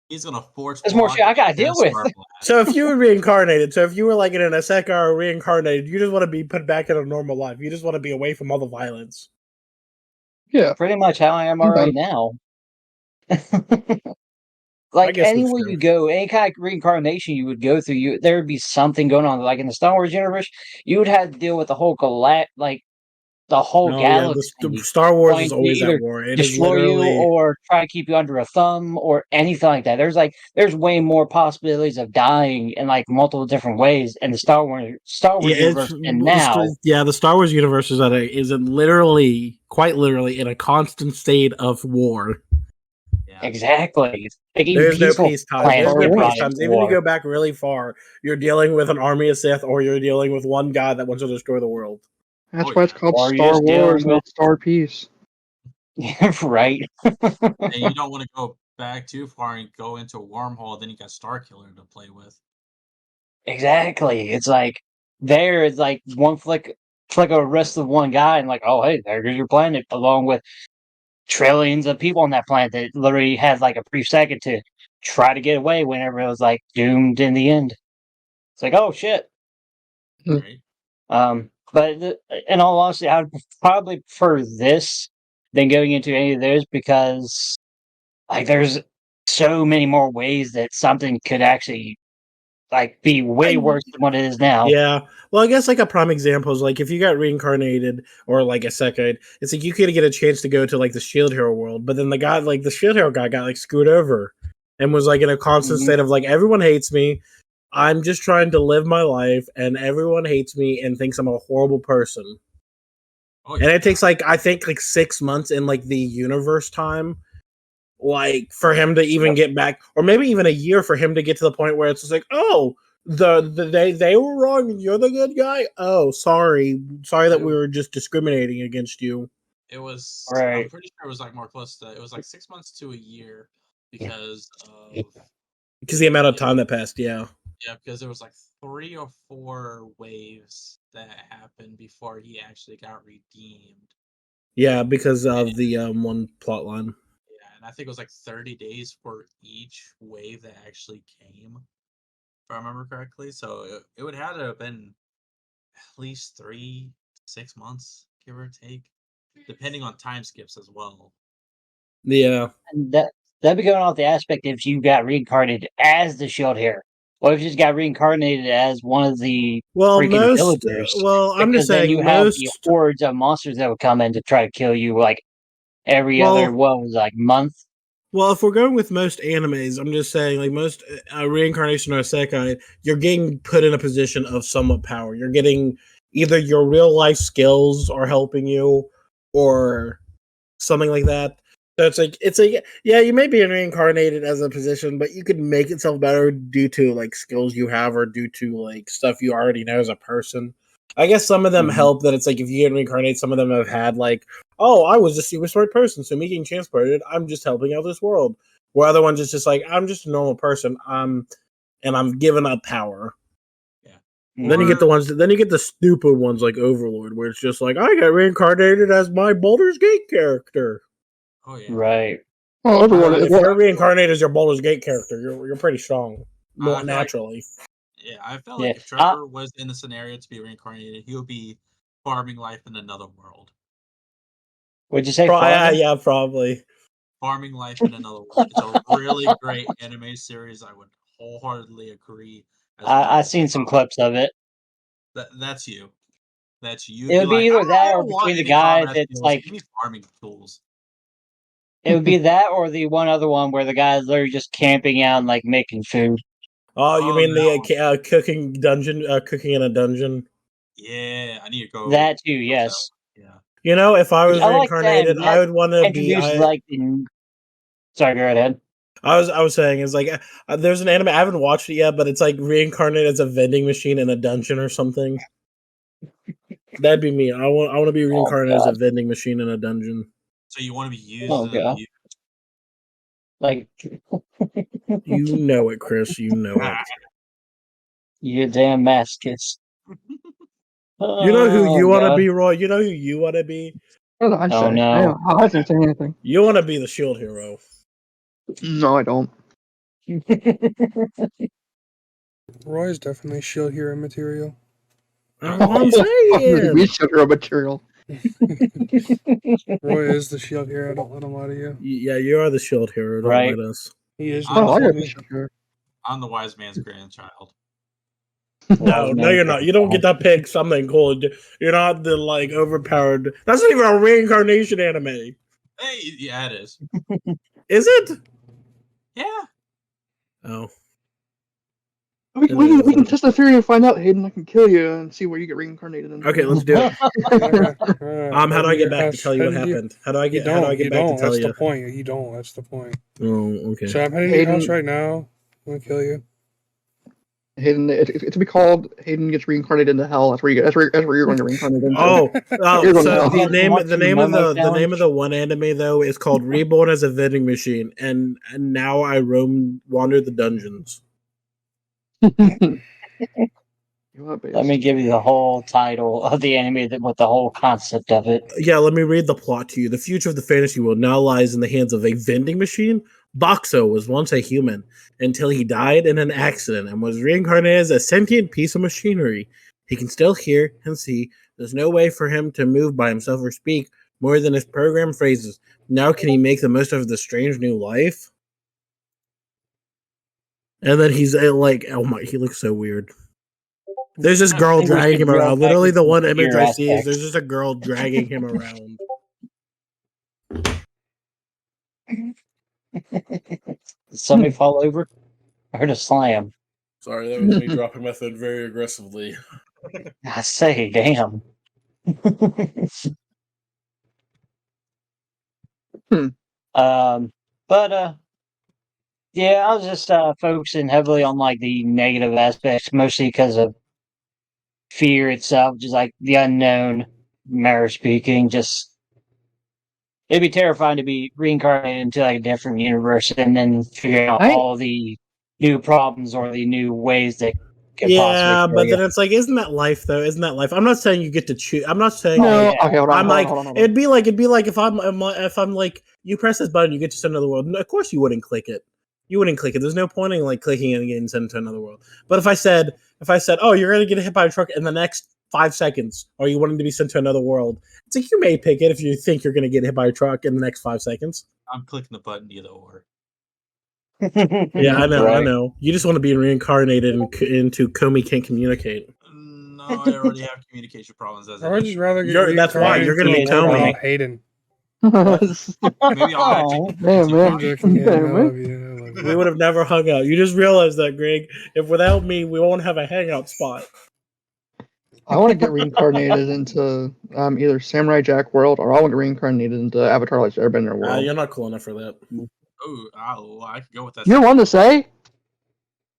He's gonna force That's more block shit I gotta a deal Death with. Star blast. So if you were reincarnated, so if you were like in an Isekai reincarnated, you just want to be put back in a normal life. You just want to be away from all the violence. Yeah. Pretty much how I am I'm already done. now. I Like guess that's anywhere true. you go, any kind of reincarnation you would go through, there would be something going on. Like in the Star Wars universe, you would have to deal with the whole the whole No, yeah, the galaxy Star Wars trying is to always at either war. It is destroy you literally or try to keep you under a thumb or anything like that. There's way more possibilities of dying in like multiple different ways in the Star Wars universe. And now, the Star Wars universe is literally, quite literally, in a constant state of war. Yeah. exactly, like even There's no peaceful peacetime. planets There's no get brought peacetime. into Even if you war. go back really far, you're dealing with an army of Sith, or you're dealing with one guy that wants to destroy the world. That's Oh, why it's yeah. called Or you're Star just dealing Wars, with not Star Peace. right. And you don't want to go back too far and go into a wormhole. Then you got Starkiller to play with. Exactly. It's like there is like one flick of a wrist of one guy, and like, oh hey, there goes your planet, along with trillions of people on that planet that literally had like a brief second to try to get away whenever it was like doomed in the end. It's like, oh shit. Right. But in all honesty, I would probably prefer this than going into any of those because like there's so many more ways that something could actually like be way worse than what it is now. Yeah. Well, I guess like a prime example is like if you got reincarnated or like a second, it's like you could get a chance to go to like the Shield Hero world, but then the guy, like the Shield Hero guy, got like screwed over and was like in a constant state of like everyone hates me. I'm just trying to live my life, and everyone hates me and thinks I'm a horrible person. Oh, And it takes like I think like 6 months in like the universe time, like for him to even get back, or maybe even a year for him to get to the point where it's just like, oh, they were wrong and you're the good guy. Oh, sorry that we were just discriminating against you. It was Right. I'm pretty sure it was like more close to it was like 6 months to a year because of The amount of time that passed. Yeah, because there was like 3 or 4 waves that happened before he actually got redeemed. yeah, because of the one plot line. Yeah, and I think it was like 30 days for each wave that actually came, if I remember correctly. So it would have to have been at least 3-6 months, give or take, depending on time skips as well. Yeah, And that'd be going off the aspect if you got reincarnated as the Shield Hero, or if you just got reincarnated as one of the well, freaking villagers. I'm Because just then saying you have the hordes of monsters that would come in to try to kill you, like every other month. Well, if we're going with most animes, I'm just saying, like most reincarnation or isekai, you're getting put in a position of somewhat power. You're getting either your real life skills are helping you, or something like that. So it's like yeah, you may be reincarnated as a position, but you could make itself better due to like skills you have or due to like stuff you already know as a person. I guess some of them help that it's like if you get reincarnated, some of them have had like, oh, I was a super smart person, so me getting transported, I'm just helping out this world. Where other ones it's just like I'm just a normal person, and I'm given up power. Yeah. Then you get the stupid ones like Overlord, where it's just like I got reincarnated as my Baldur's Gate character. Oh yeah. Right. Well, everyone. If you're reincarnated as your Baldur's Gate character, you're pretty strong, more naturally. I felt like if Trevor was in the scenario to be reincarnated, he would be farming life in another world. Would you say Yeah, probably. Farming life in another world. It's a really great anime series. I would wholeheartedly agree. I've seen some clips of it. That's you. That's you. It would be either that or between the guy that's like give me farming tools. It would be that or the one other one where the guy's literally just camping out and like making food. Oh, you mean the cooking dungeon? Cooking in a dungeon? Yeah, I need to go. That too, yes. Yeah. You know, if I was reincarnated, that I would want to be. Sorry, go ahead. I was saying is like there's an anime I haven't watched it yet, but it's like reincarnated as a vending machine in a dungeon or something. That'd be me. I want to be reincarnated as a vending machine in a dungeon. So you want to be used? Like you know it, Chris. You know it. You damn masochist. You know who you want to be, Roy? You know who you want to be? What did I say? No. I didn't say anything. You want to be the Shield Hero. No, I don't. Roy is definitely Shield Hero material. I'm saying. We Shield Hero material. Roy is the Shield Hero. Don't let him lie to you. Yeah, you are the Shield Hero. Don't Right. let us. He is. I gotta be Shield Hero. I'm the wise man's grandchild. No, you're not. You don't get to pick something cool. You're not the like overpowered. That's not even a reincarnation anime. Hey, yeah, it is. Is it? Yeah. Oh. We can test the theory and find out, Hayden. I can kill you and see where you get reincarnated into. Okay, let's do it. How do I get back to tell you what Hayden, happened? How do I get you back to tell That's you? the point. You don't. That's the point. Oh, okay. So I'm heading to your house right now. I'm gonna kill you. Hayden, it's to be called Hayden gets reincarnated into hell. That's where you're going to reincarnate into. Oh, You're going so to hell. the name of the one anime though is called Reborn as a Vending Machine, and now I wander the dungeons. Let me give you the whole title of the anime with the whole concept of it. Yeah, let me read the plot to you. The future of the fantasy world now lies in the hands of a vending machine. Boxo was once a human until he died in an accident and was reincarnated as a sentient piece of machinery. He can still hear and see. There's no way for him to move by himself or speak more than his programmed phrases. Now can he make the most of the strange new life? And then he's like, oh my, he looks so weird. There's this girl think we dragging should him reel around. back Literally, into the one the image fear I see is aspect. there's just a girl dragging him around. Did somebody fall over? I heard a slam. Sorry, that was me dropping my phone very aggressively. I say, damn. But yeah, I was just focusing heavily on like the negative aspects, mostly because of fear itself, just like the unknown. Matter speaking, just it'd be terrifying to be reincarnated into like a different universe and then figure out all the new problems or the new ways that could possibly Yeah, kill but you. then it's like, isn't that life though? Isn't that life? I'm not saying you get to choose. I'm not saying. No, yeah. okay, hold on, I'm hold like, on, hold on. it'd be like if I'm like, you press this button, you get to send another world. No, of course you wouldn't click it. You wouldn't click it. There's no point in like clicking it and getting sent to another world. But if I said, oh, you're gonna get hit by a truck in the next 5 seconds, or you wanting to be sent to another world, it's like you may pick it if you think you're gonna get hit by a truck in the next 5 seconds. I'm clicking the button either or. Yeah, I know, I Right. know. You just want to be reincarnated into Comey can't communicate. No, I already have communication problems as I it would is. just rather get That's why you're gonna be reincarnated Comey. into Hayden. Maybe I'll actually Man, continue man. I'm watching. joking, Hayden. I Man, love you. I love We you. would have never hung out. You just realized that, Greg. If without me, we won't have a hangout spot. I want to get reincarnated into either Samurai Jack world, or I want to get reincarnated into Avatar: Last Airbender world. You're not cool enough for that. Oh, I could go with that. You're one to say.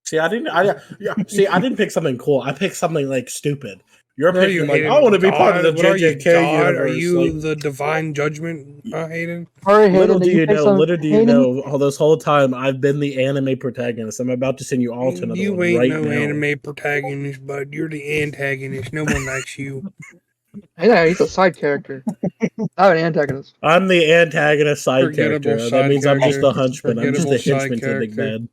See, I didn't pick something cool. I picked something like stupid. You're What are picking you, like, Hayden? I want to be part of the God? What are you, JJK God? universe. Are you like, the divine judgment, Hayden? All right, little do you pick know, some- little do you Hayden, know, all this whole time I've been the anime protagonist. I'm about to send you all to another You one ain't right no now. anime protagonist, bud. You're the antagonist. No one likes you. Yeah, he's a side character. Not an antagonist. I'm the antagonist side Forgettable character. That side means I'm just the character. hunchman. I'm just the Forgettable side henchman to the big character. bad.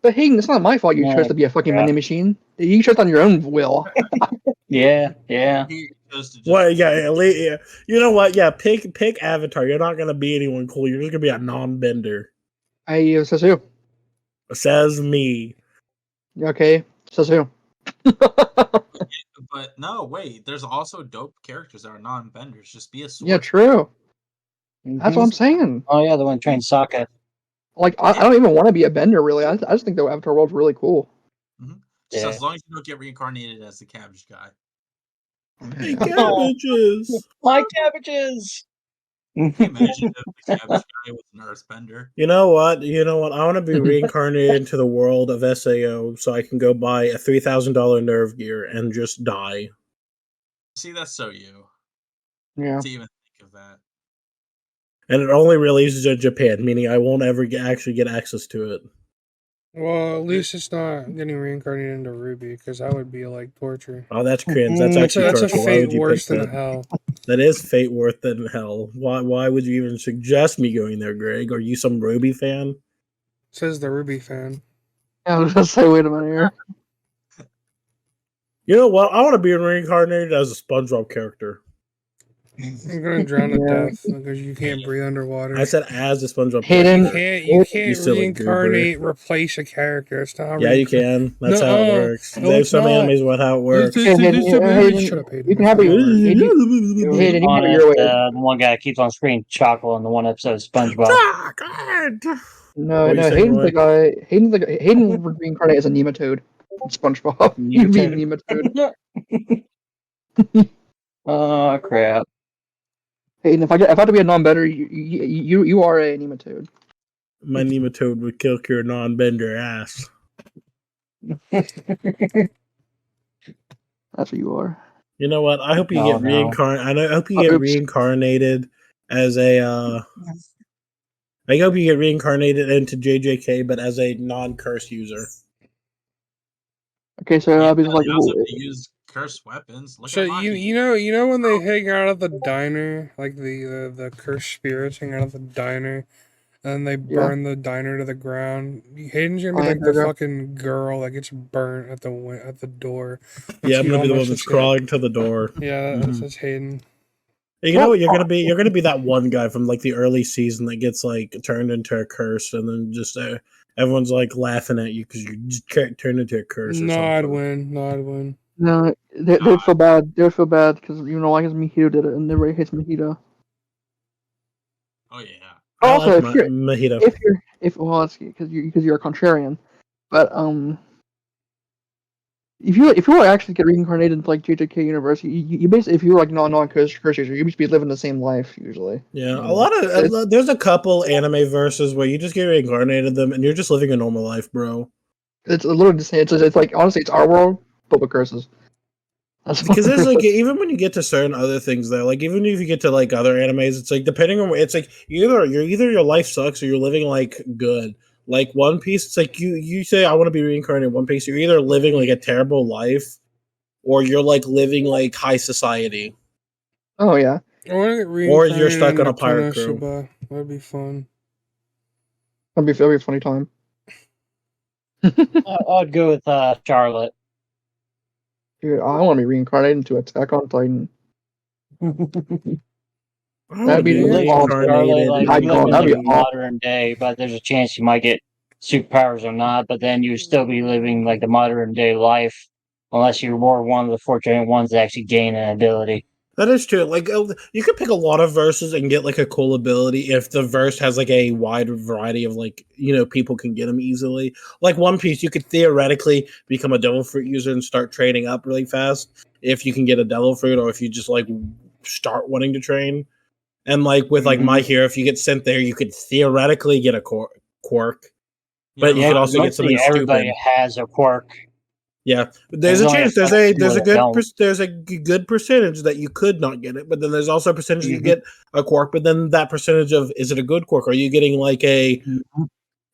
But Hayden, it's not my fault you No, chose to be a fucking yeah. vending machine. You chose on your own will. Yeah. He chose to just Well, yeah, you know what? Yeah, pick Avatar. You're not gonna be anyone cool. You're just gonna be a non-bender. Says who? Says me. Okay, says who? But no, wait. There's also dope characters that are non-benders. Just be a sword. Yeah, true. That's what I'm saying. Oh yeah, the one trained Sokka. Like, I don't even want to be a bender, really. I just think the Avatar world's really cool. Just Yeah. as long as you don't get reincarnated as the cabbage guy. Hey, cabbages. My cabbages. Can you imagine if the cabbage guy was an earthbender? You know what? I want to be reincarnated into the world of SAO so I can go buy a $3,000 nerve gear and just die. See, that's so you. Yeah. To even think of that. And it only releases in Japan, meaning I won't ever actually get access to it. Well, at least it's not getting reincarnated into Ruby, because that would be like torture. Oh, that's cringe. That's That's actually That's a torture. Why fate would you worse pick than that? hell. That is fate worse than hell. Why would you even suggest me going there, Greg? Are you some Ruby fan? Says the Ruby fan. I was gonna say, wait a minute here. You know what? I want to be reincarnated as a SpongeBob character. I'm gonna drown to Yeah. death because you can't breathe underwater. I said as a SpongeBob Hidden- character. You can't silly reincarnate, replace a character. It's not how Yeah, you can. That's how it works. no, There's it's some not. animes with how it works. This- Hayden, Shut up, Hayden. you can have it. Hayden, you can have On it it, your way. the one guy keeps on screaming chocolate in the one episode of SpongeBob. No, What are you saying, Hayden's Roy? the guy. Hayden would reincarnate as a nematode. From SpongeBob. You'd be a nematode. Oh crap! Hayden, if I had to be a non-bender, you are a nematode. My nematode would kill your non-bender ass. That's what you are. You know what? I hope you Oh, get no. reincarnated. I hope you get Oops. reincarnated as a. I hope you get reincarnated into JJK, but as a non-curse user. Okay, so I'll be Yeah, like, they also have to use cursed weapons. Look So at Maki. you know when they hang out at the diner, like the cursed spirits hang out at the diner, and they burn the diner to the ground. Hayden's gonna be like the fucking girl that gets burnt at the door. Yeah, I'm He gonna be the one almost that's just crawling to the door. Yeah, that's Hayden. You know what? You're gonna be. You're gonna be that one guy from like the early season that gets like turned into a curse, and then just everyone's like laughing at you because you just turned into a curse or No, something. I'd win. No, I'd win. No, they'd feel bad. They'd feel bad because like Mojito did it, and everybody hates Mojito. Oh yeah. I Also, like if you're Mojito. that's because you're a contrarian, but if you were actually get reincarnated into like JJK universe, you basically, if you were like non-curse user, you'd just be living the same life usually. Yeah, there's a couple anime verses where you just get reincarnated them and you're just living a normal life, bro. It's a little insane. It's like honestly, it's our world, but with curses. That's Because what there's like even when you get to certain other things there, like even if you get to like other animes, it's like depending on it's like either your life sucks or you're living like good. Like One Piece, it's like you say I want to be reincarnated in One Piece, you're either living like a terrible life or you're like living like high society. Oh yeah, I want to get Or reincarnated you're stuck on into a pirate crew. Konosuba. That'd be fun. that'd be a funny time. I'd go with Charlotte. Dude, I want to be reincarnated into Attack on Titan. I don't That'd want to be be You live in awesome. Charlotte, reincarnated. like My you live God, in that'd like be the awesome. modern day, but there's a chance you might get superpowers or not. But then you would still be living like the modern day life, unless you were one of the fortunate ones that actually gain an ability. That is true. Like you could pick a lot of verses and get like a cool ability if the verse has like a wide variety of like people can get them easily. Like One Piece, you could theoretically become a devil fruit user and start trading up really fast if you can get a devil fruit, or if you just like start wanting to train. And like with like My Hero, if you get sent there, you could theoretically get a quirk, but you could also get something Everybody stupid. has a quirk. Yeah, there's a There's only chance. a There's a few that good percentage that you could not get it, but then there's also a percentage you get a quirk. But then that percentage of is it a good quirk? Are you getting like a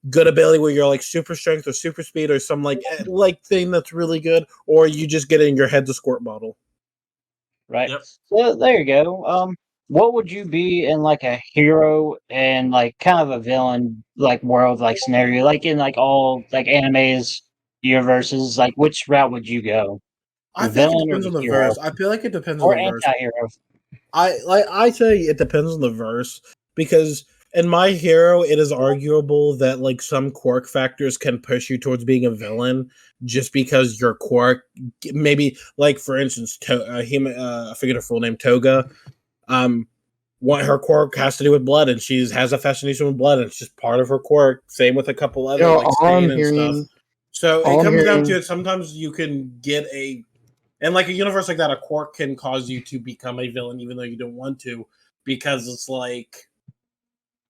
good ability where you're like super strength or super speed or some like thing that's really good, or are you just getting your head's a squirt bottle? Right. Yep. So there you go. What would you be in like a hero and like kind of a villain like world like scenario, like in like all like animes universes? Like which route would you go? I The think it villain or depends the on the hero verse. I feel like it depends on or the verse. anti-hero? I say it depends on the verse because in My Hero it is arguable that like some quirk factors can push you towards being a villain just because your quirk maybe like for instance I forget her full name Toga what her quirk has to do with blood and she has a fascination with blood and it's just part of her quirk, same with a couple other like all Stain I'm and stuff. hearing, So all it I'm comes down to hearing, it. Sometimes you can get and like a universe like that, a quirk can cause you to become a villain even though you don't want to, because it's like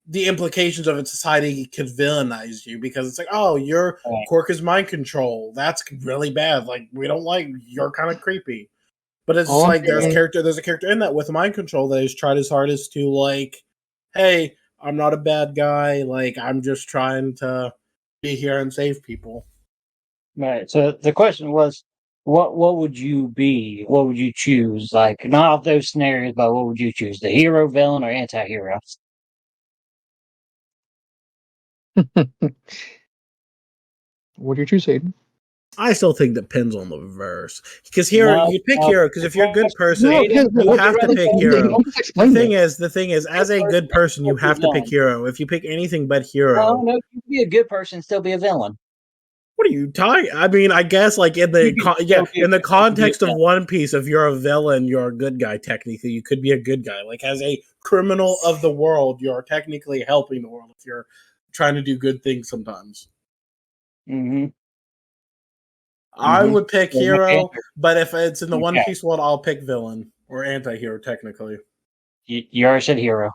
the implications of it, society can villainize you because it's like, oh, your Right. quirk is mind control. That's really bad. Like we don't like you're kind of creepy. But it's all I'm like there's hearing, a character in that with mind control that has tried his hardest to like, hey, I'm not a bad guy. Like I'm just trying to be here and save people. Right. So the question was, what would you be? What would you choose? Like not of those scenarios, but what would you choose? The hero, villain, or anti-hero? what do you choose, Hayden? I still think depends on the verse because hero No, you pick no, hero because if you're a good person No, because you have to pick hero. He just explained it. The thing is, as a good person, you have to pick hero. If you pick anything but hero, no, you can be a good person and still be a villain. what are you talking? I mean, I guess like in the You can still be a in the good person and be a context of villain. One Piece, if you're a villain, you're a good guy. Technically, you could be a good guy. Like as a criminal of the world, you're technically helping the world if you're trying to do good things. Sometimes Mm-hmm. I would pick Yeah, hero, but if it's in the One okay. Piece world, I'll pick villain or anti-hero. Technically, You already said hero.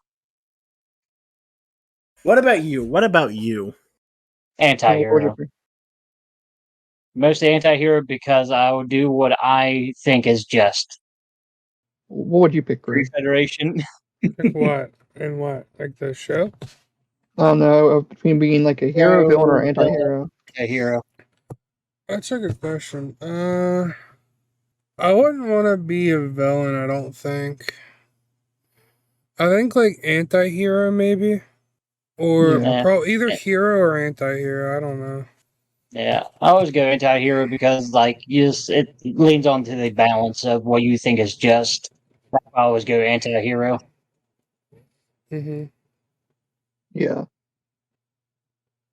what about you? What about you? What would Anti-hero. you pick? Mostly anti-hero because I would do what I think is just. What would you pick, Free Greg? Federation. Like what? And what? Like the show? I don't know, between being like a hero, villain, or anti-hero. A hero. That's a good question. I wouldn't want to be a villain, I don't think. I think like anti-hero maybe. Or Yeah. either hero or anti-hero, I don't know. Yeah, I always go anti-hero because like it leans onto the balance of what you think is just. I always go anti-hero. Mm-hmm. Yeah.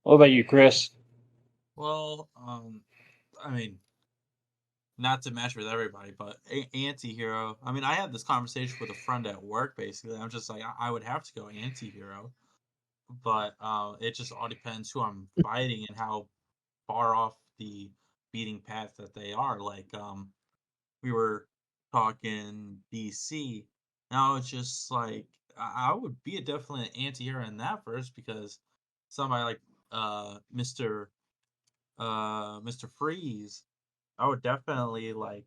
What about you, Chris? Well, I mean, not to match with everybody, but anti-hero. I mean, I had this conversation with a friend at work. Basically, I'm just like, I would have to go anti-hero, but it just all depends who I'm fighting and how far off the beating path that they are. Like, we were talking DC. Now it's just like I would be definitely an anti-hero in that verse because somebody like Mr. Freeze, I would definitely like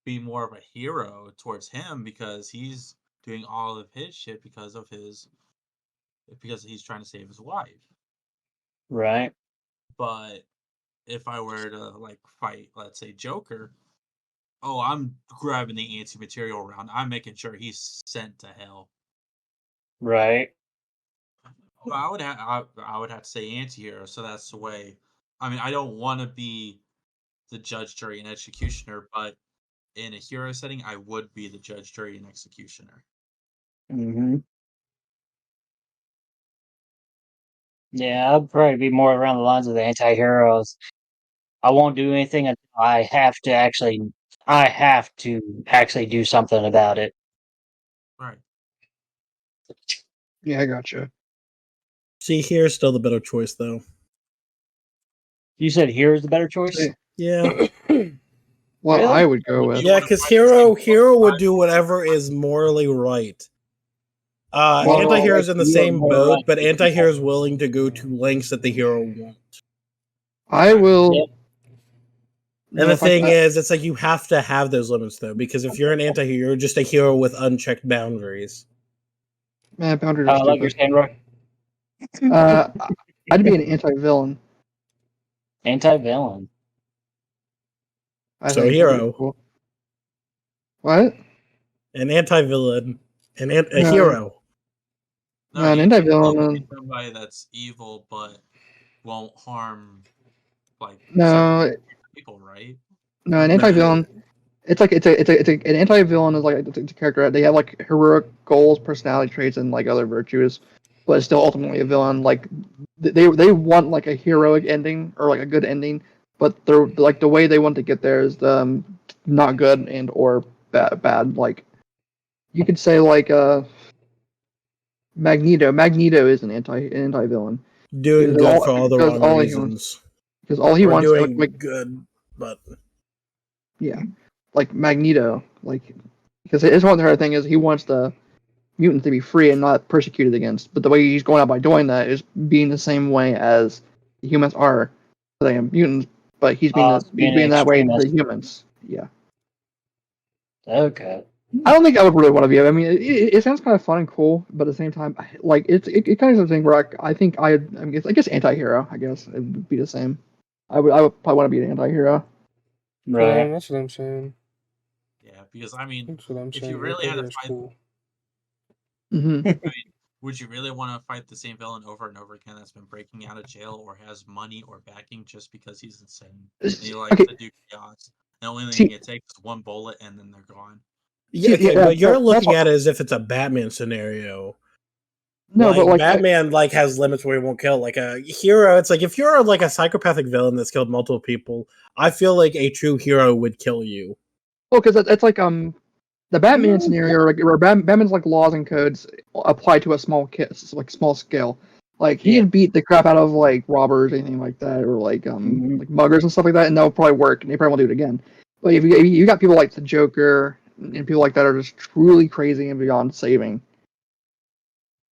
be more of a hero towards him because he's doing all of his shit because he's trying to save his wife. Right. But if I were to like fight, let's say Joker, oh, I'm grabbing the anti-material round. I'm making sure he's sent to hell. Right. I would have to say anti-hero, so that's the way. I mean, I don't want to be the judge, jury, and executioner, but in a hero setting, I would be the judge, jury, and executioner. Mm-hmm. Yeah, I'd probably be more around the lines of the anti-heroes. I won't do anything until I have to actually do something about it. Right. Yeah, I gotcha. See, here's still the better choice, though. You said hero's the better choice? See, Yeah, what Really? I would go with. yeah, because hero would do whatever is morally right. Well, Anti-hero's in the you same are more boat, right. but anti-hero's willing to go to lengths that the hero won't. I will. Yep. And the if I thing ca- is, it's like you have to have those limits, though, because if you're an anti-hero, you're just a hero with unchecked boundaries. man, boundaries are Like you're stupid. saying, Roy? Uh, I'd be an anti-villain. Anti-villain. I So think that'd be hero, cool. What? an anti-villain, a No, hero. No, no, an you can't anti-villain. be somebody that's evil but won't harm like No, several people, right? no, an Nah. anti-villain. It's like an anti-villain is like it's a character. They have like heroic goals, personality traits, and like other virtues, but it's still ultimately a villain. Like they want like a heroic ending or like a good ending, but they're like the way they want to get there is not good and or bad. Like you could say like Magneto. Magneto is an anti-villain Doing because good for all the wrong all reasons. because all he Or wants doing like good, but yeah, like Magneto, like because his one other thing is he wants the mutants to be free and not persecuted against. But the way he's going out by doing that is being the same way as the humans are. They are mutants, but he's being Being an that way to extremist. humans. Yeah, Okay. I don't think I would really want to be. I mean, it sounds kind of fun and cool, but at the same time, like it kind of something where I think I guess anti-hero. I guess it would be the same. I would probably want to be an anti-hero. Yeah, Right. that's what I'm saying. Yeah, because I mean, That's what I'm if saying. you really had to Anti-hero's fight, cool. Hmm I mean, would you really want to fight the same villain over and over again that's been breaking out of jail or has money or backing just because he's insane and he likes Okay, to do chaos? The only thing see, it takes is one bullet and then they're gone. yeah, okay, yeah, but you're that's looking at it as if it's a Batman scenario. no, but like Batman like has limits where he won't kill. Like a hero, it's like if you're like a psychopathic villain that's killed multiple people, I feel like a true hero would kill you. well, because that's like the Batman scenario where Batman's like laws and codes apply to a small scale. Like he Yeah. can beat the crap out of like robbers, anything like that, or Mhm. like muggers and stuff like that, and that'll probably work, and they probably won't do it again. But if you got people like the Joker and people like that are just truly crazy and beyond saving.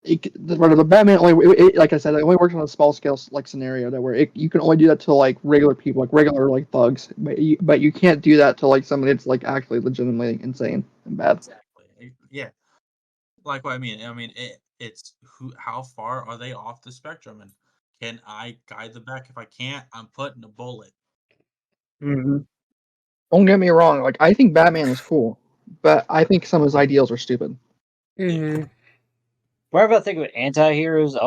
The Batman like I said, it only works on a small scale like scenario that where you can only do that to like regular people, like regular like thugs, but you can't do that to like somebody that's like actually legitimately insane and bad. Exactly. Yeah. Like what I mean. It's how far are they off the spectrum and can I guide them back? If I can't, I'm putting a bullet. Mm-hmm. Don't get me wrong, like I think Batman is cool, but I think some of his ideals are stupid. Mm-hmm. Wherever I think of anti-heroes, I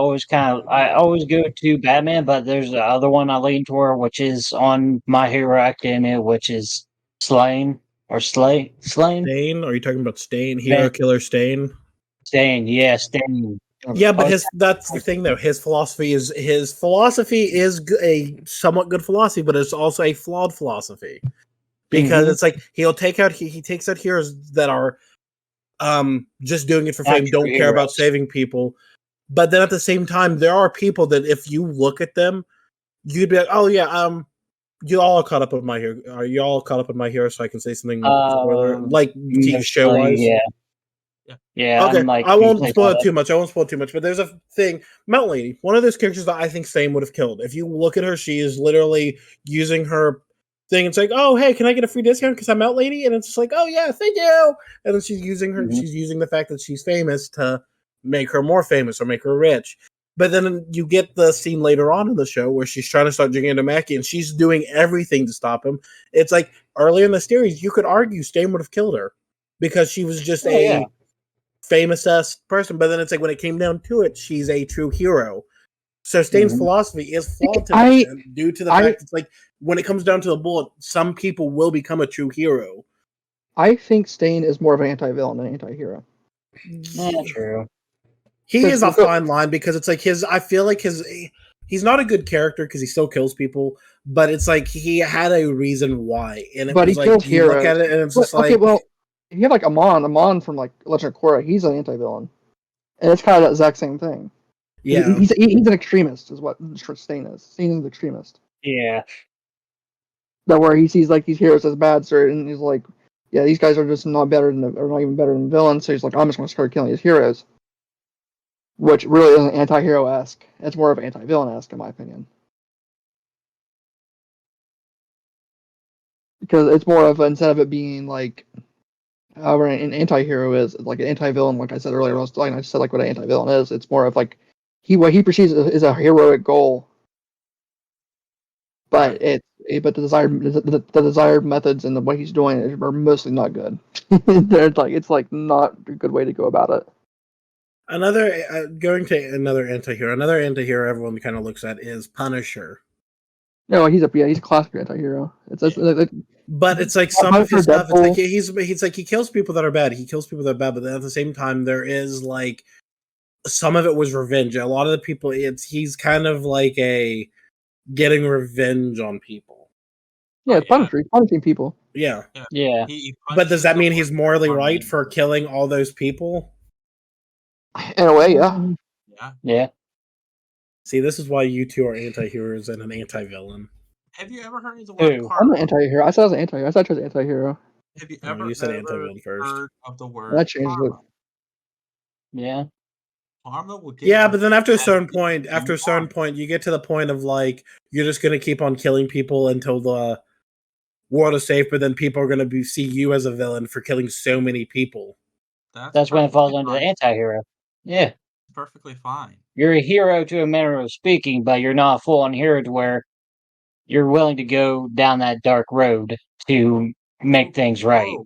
always go to Batman, but there's the other one I lean toward, which is on My Hero Academia, which is Slain. Stain? Are you talking about Stain? Hero Man, Killer Stain? Stain, yeah, Stain. Yeah, but that's the thing though. His philosophy is a somewhat good philosophy, but it's also a flawed philosophy because it's like he takes out heroes that are just doing it for fame, don't care about saving people. But then at the same time, there are people that if you look at them, you'd be like, oh yeah, you all caught up with my hero. Are you all caught up with my hero? So I can say something spoiler, like TV show wise. Yeah. Okay, I'm like, I won't spoil it too much. But there's a thing, Melt Lady, one of those characters that I think Stain would have killed. If you look at her, she is literally using her thing. It's like, oh hey, can I get a free discount because I'm Melt Lady? And it's just like, oh yeah, thank you. And then she's using the fact that she's famous to make her more famous or make her rich. But then you get the scene later on in the show where she's trying to start drinking into Mackie and she's doing everything to stop him. It's like earlier in the series, you could argue Stain would have killed her because she was just famous ass person, but then it's like when it came down to it, she's a true hero. So Stain's philosophy is flawed due to the fact it's like when it comes down to the bullet, some people will become a true hero. I think Stain is more of an anti-villain than an anti-hero. Not true. He is a fine line because it's like I feel like he's not a good character because he still kills people, but it's like he had a reason why, and it was like you look at it and it's just like, okay, well, you have like Amon from like Legend of Korra. He's an anti-villain, and it's kind of that exact same thing. Yeah, he's an extremist, is what Stain is. Stain is an extremist. Yeah, that where he sees like these heroes as bad, sir, and he's like, yeah, these guys are just not better than, or not even better than villains. So he's like, I'm just going to start killing these heroes, which really isn't anti-hero-esque. It's more of anti-villain-esque, in my opinion. Because it's more of, instead of it being like, however an anti-hero is, like an anti-villain, like I said earlier, I said like what an anti-villain is, it's more of like, what he perceives is a heroic goal, but but the desired methods and the way he's doing it are mostly not good. It's like not a good way to go about it. Going to another anti-hero everyone kind of looks at is Punisher. No, he's a classic anti-hero. But it's like some of his stuff. It's like he's like he kills people that are bad. But then at the same time, there is like some of it was revenge. A lot of the people, he's kind of like a getting revenge on people. Yeah, it's punishing people. Yeah. But does that mean he's morally right for killing all those people? In a way, yeah. Yeah. See, this is why you two are anti-heroes and an anti-villain. Have you ever heard of the word karma? I'm an anti-hero. I said I was an anti-hero. I said I was an anti-hero. Have you ever heard of the word that changed karma? Yeah. Karma will get but then after a certain point, you get to the point of like you're just gonna keep on killing people until the world is safe, but then people are gonna see you as a villain for killing so many people. That's when it falls under the anti-hero. Yeah. Perfectly fine. You're a hero to a manner of speaking, but you're not a full-on hero to where you're willing to go down that dark road to make things right.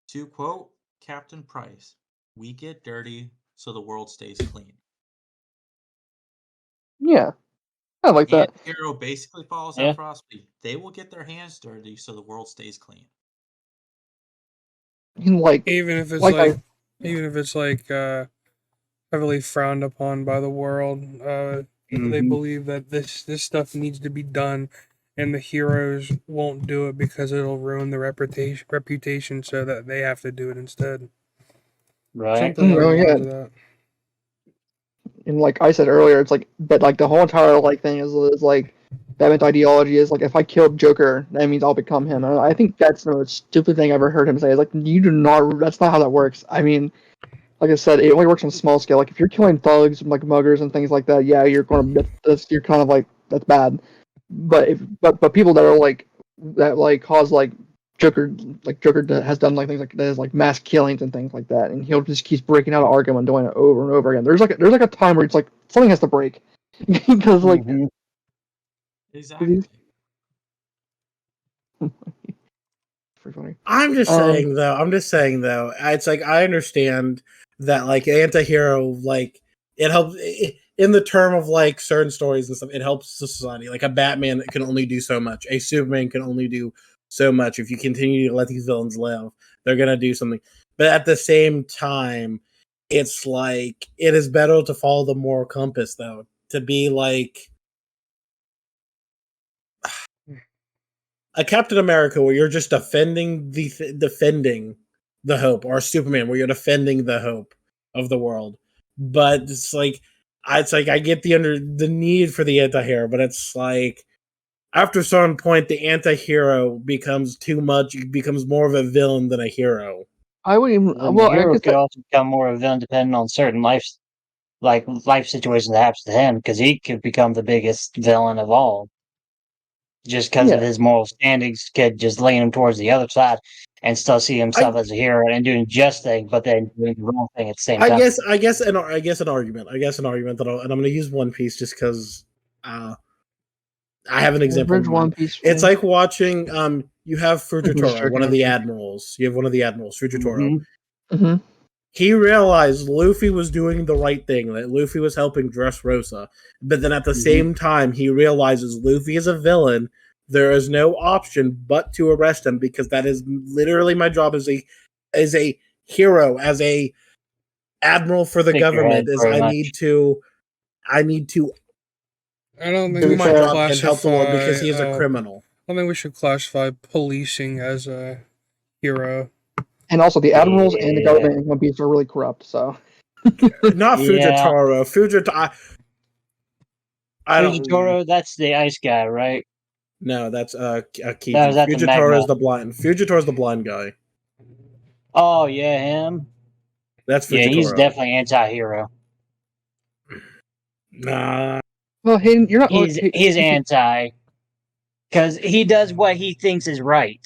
To quote Captain Price, we get dirty so the world stays clean. Yeah. I like that. Hero basically follows that philosophy. They will get their hands dirty so the world stays clean. Even if it's heavily frowned upon by the world, they believe that this stuff needs to be done, and the heroes won't do it because it'll ruin the reputation, so that they have to do it instead. Right. Something along the lines of that. And like I said earlier, it's like, but like the whole entire like thing is like Batman's ideology is like, if I kill Joker, that means I'll become him. And I think that's the most stupid thing I ever heard him say. Is like, that's not how that works. I mean, like I said, it only works on a small scale. Like if you're killing thugs, like muggers and things like that, yeah, you're kind of like, that's bad. But people that are like that like cause like Joker has done like things like that, is like mass killings and things like that, and he'll just keep breaking out of Arkham and doing it over and over again. There's like a time where it's like something has to break because like exactly. Funny. I'm just saying though. It's like I understand that like anti-hero, like it helps in the term of like certain stories and stuff. It helps the society. Like a Batman can only do so much. A Superman can only do so much. If you continue to let these villains live, they're gonna do something. But at the same time, it's like it is better to follow the moral compass, though, to be like a Captain America, where you're just defending the hope, or Superman, where you're defending the hope of the world. But it's like I get the need for the anti-hero, but it's like after a certain point, the anti-hero becomes too much. It becomes more of a villain than a hero. I wouldn't even. The Well, I hero guess could also become more of a villain depending on certain life situations that happens to him, because he could become the biggest villain of all, just because of Yeah. his moral standings could just lean him towards the other side and still see himself as a hero and doing just thing, but then doing the wrong thing at the same time. I guess an argument that and I'm going to use One Piece just because I have an example. Bridge One Piece. It's like watching you have Just Fujitoro, joking one of with the you. admirals. You have one of the admirals, Fujitoro. Mm-hmm. He realized Luffy was doing the right thing, that Luffy was helping Dressrosa. But then at the same time, he realizes Luffy is a villain. There is no option but to arrest him, because that is literally my job as a hero, as a admiral for the government. Is I need to I don't think do we my should job and help the world classify. because he is a criminal. I don't think we should classify policing as a hero. And also, the admirals and the government in One Piece are really corrupt. So Not Fujitaro. Fujitoro, that's the ice guy, right? No, that's Kiki. That's the Fujitaro magma. is the blind. Fujitaro is the blind guy. Oh yeah, him. That's Fujitaro. Yeah, he's definitely anti-hero. Nah. well, Hayden, you're not. He's anti, because he does what he thinks is right.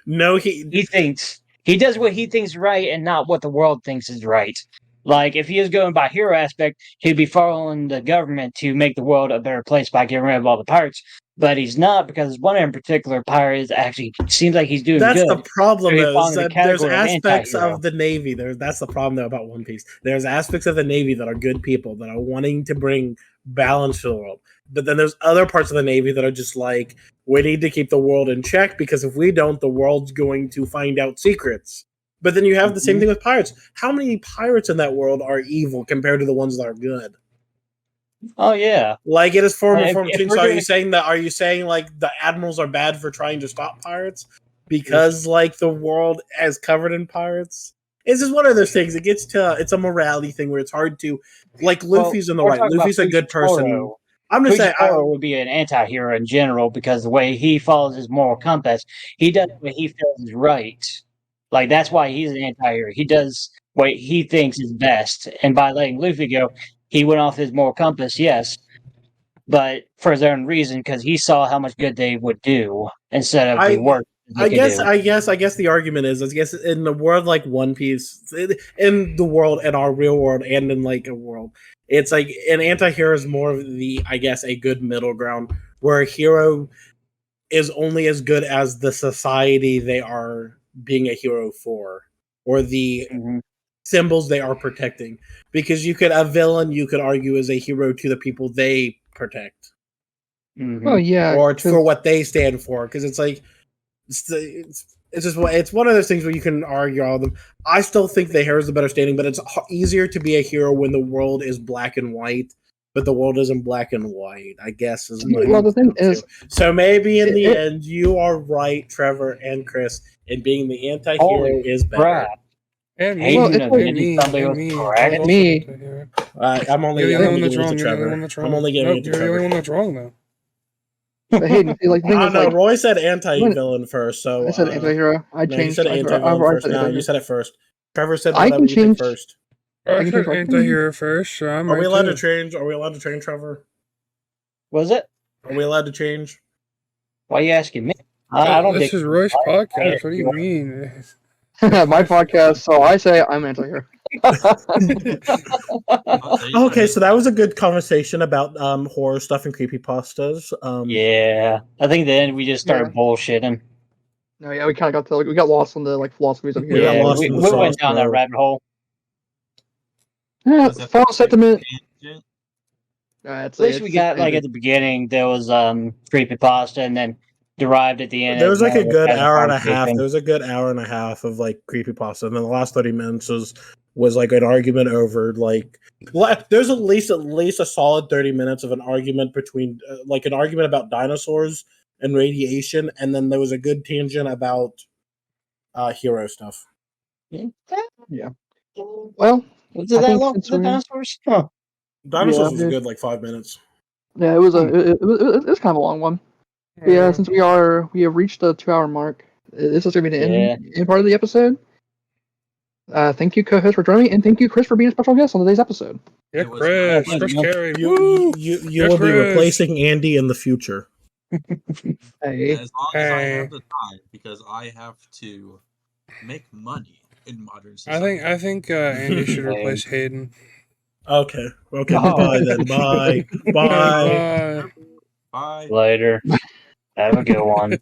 No, He does what he thinks right and not what the world thinks is right. Like, if he was going by hero aspect, he'd be following the government to make the world a better place by getting rid of all the pirates. But he's not, because one in particular pirate is actually seems like he's doing that's good. the problem. So he Though, falls is in the that there's category of aspects anti-hero. of the Navy. That's the problem though about One Piece. There's aspects of the Navy that are good people that are wanting to bring balance to the world. But then there's other parts of the Navy that are just like, we need to keep the world in check, because if we don't, the world's going to find out secrets. But then you have the same thing with pirates. How many pirates in that world are evil compared to the ones that are good? Oh yeah, Like, it is form of If form we're change. So are doing- you saying like the admirals are bad for trying to stop pirates because like the world is covered in pirates? It's just one of those things. It's a morality thing where it's hard to, like, Luffy's in the we're right. talking about Luffy's a good person. Fujitoro. I'm just saying. Fujitoro would be an anti-hero in general, because the way he follows his moral compass, he does what he feels is right. Like, that's why he's an anti-hero. He does what he thinks is best, and by letting Luffy go, he went off his moral compass, yes, but for his own reason, because he saw how much good they would do instead of the work they could do. I guess the argument is, I guess in the world like One Piece, in the world, in our real world, and in like a world, it's like an anti-hero is more of the, I guess, a good middle ground, where a hero is only as good as the society they are being a hero for, or the symbols they are protecting. Because a villain, you could argue, is a hero to the people they protect. Oh yeah, or for what they stand for. Because it's like it's one of those things where you can argue all of them. I still think the hero is the better standing, but it's easier to be a hero when the world is black and white. But the world isn't black and white, I guess. Well, the thing is, so maybe in the end, you are right, Trevor and Chris, in being the anti-hero is better. Crap. And Hey, me, Well, it's and like- me, somebody and was me, correct. I'm also Me. anti-hero. I'm only You're the only one giving that's it to wrong. You're the Trevor. only one that's wrong. I'm only giving Nope, it to you're the Trevor. only one that's wrong though. but Hayden, see, like the thing I is, don't know. like Roy said anti-villain first, so I said anti-hero. I no, you changed. said I've anti-villain already first. said No, anti-hero. you said it first. Trevor said I that can we did change- first. I can said take- anti-hero first, so I'm Are right we allowed too. to change? Are we allowed to change, Trevor? Was it? Are we allowed to change? Why are you asking me? I don't This think is Roy's I- podcast. What do you mean? My podcast, so I say I'm anti-hero. Okay, so that was a good conversation about horror stuff and creepypastas. Yeah, I think then we just started bullshitting. No, yeah, we kind of we got lost on the like philosophies of We hero. got Yeah, lost we in the went sauce, down that bro. rabbit hole. Yeah, Was that false sentiment. tangent? It's, At least we got, like, at the beginning, there was creepypasta, and then derived at the end. There was like a good as hour and a half. conversation. There was a good hour and a half of like creepypasta, and then the last 30 minutes was like an argument over like. There's at least a solid 30 minutes of an argument between like an argument about dinosaurs and radiation, and then there was a good tangent about hero stuff. Yeah. Well, Was it I that think long? since The we- dinosaurs? Huh. Dinosaurs was Yeah. a good like 5 minutes. yeah, it was it's kind of a long one. But yeah, since we have reached the 2 hour mark, this is gonna be the end part of the episode. Thank you, co-host, for joining me, and thank you, Chris, for being a special guest on today's episode. Yeah, It was Chris. my Chris pleasure. Carey. You Woo! will be Chris. replacing Andy in the future. Hey, As long as I Hey. have the time, because I have to make money in modern society. I think Andy should Hey. replace Hayden. Okay. Okay. No. Bye then. Bye. Bye. Bye. Bye. Later. Have a good one.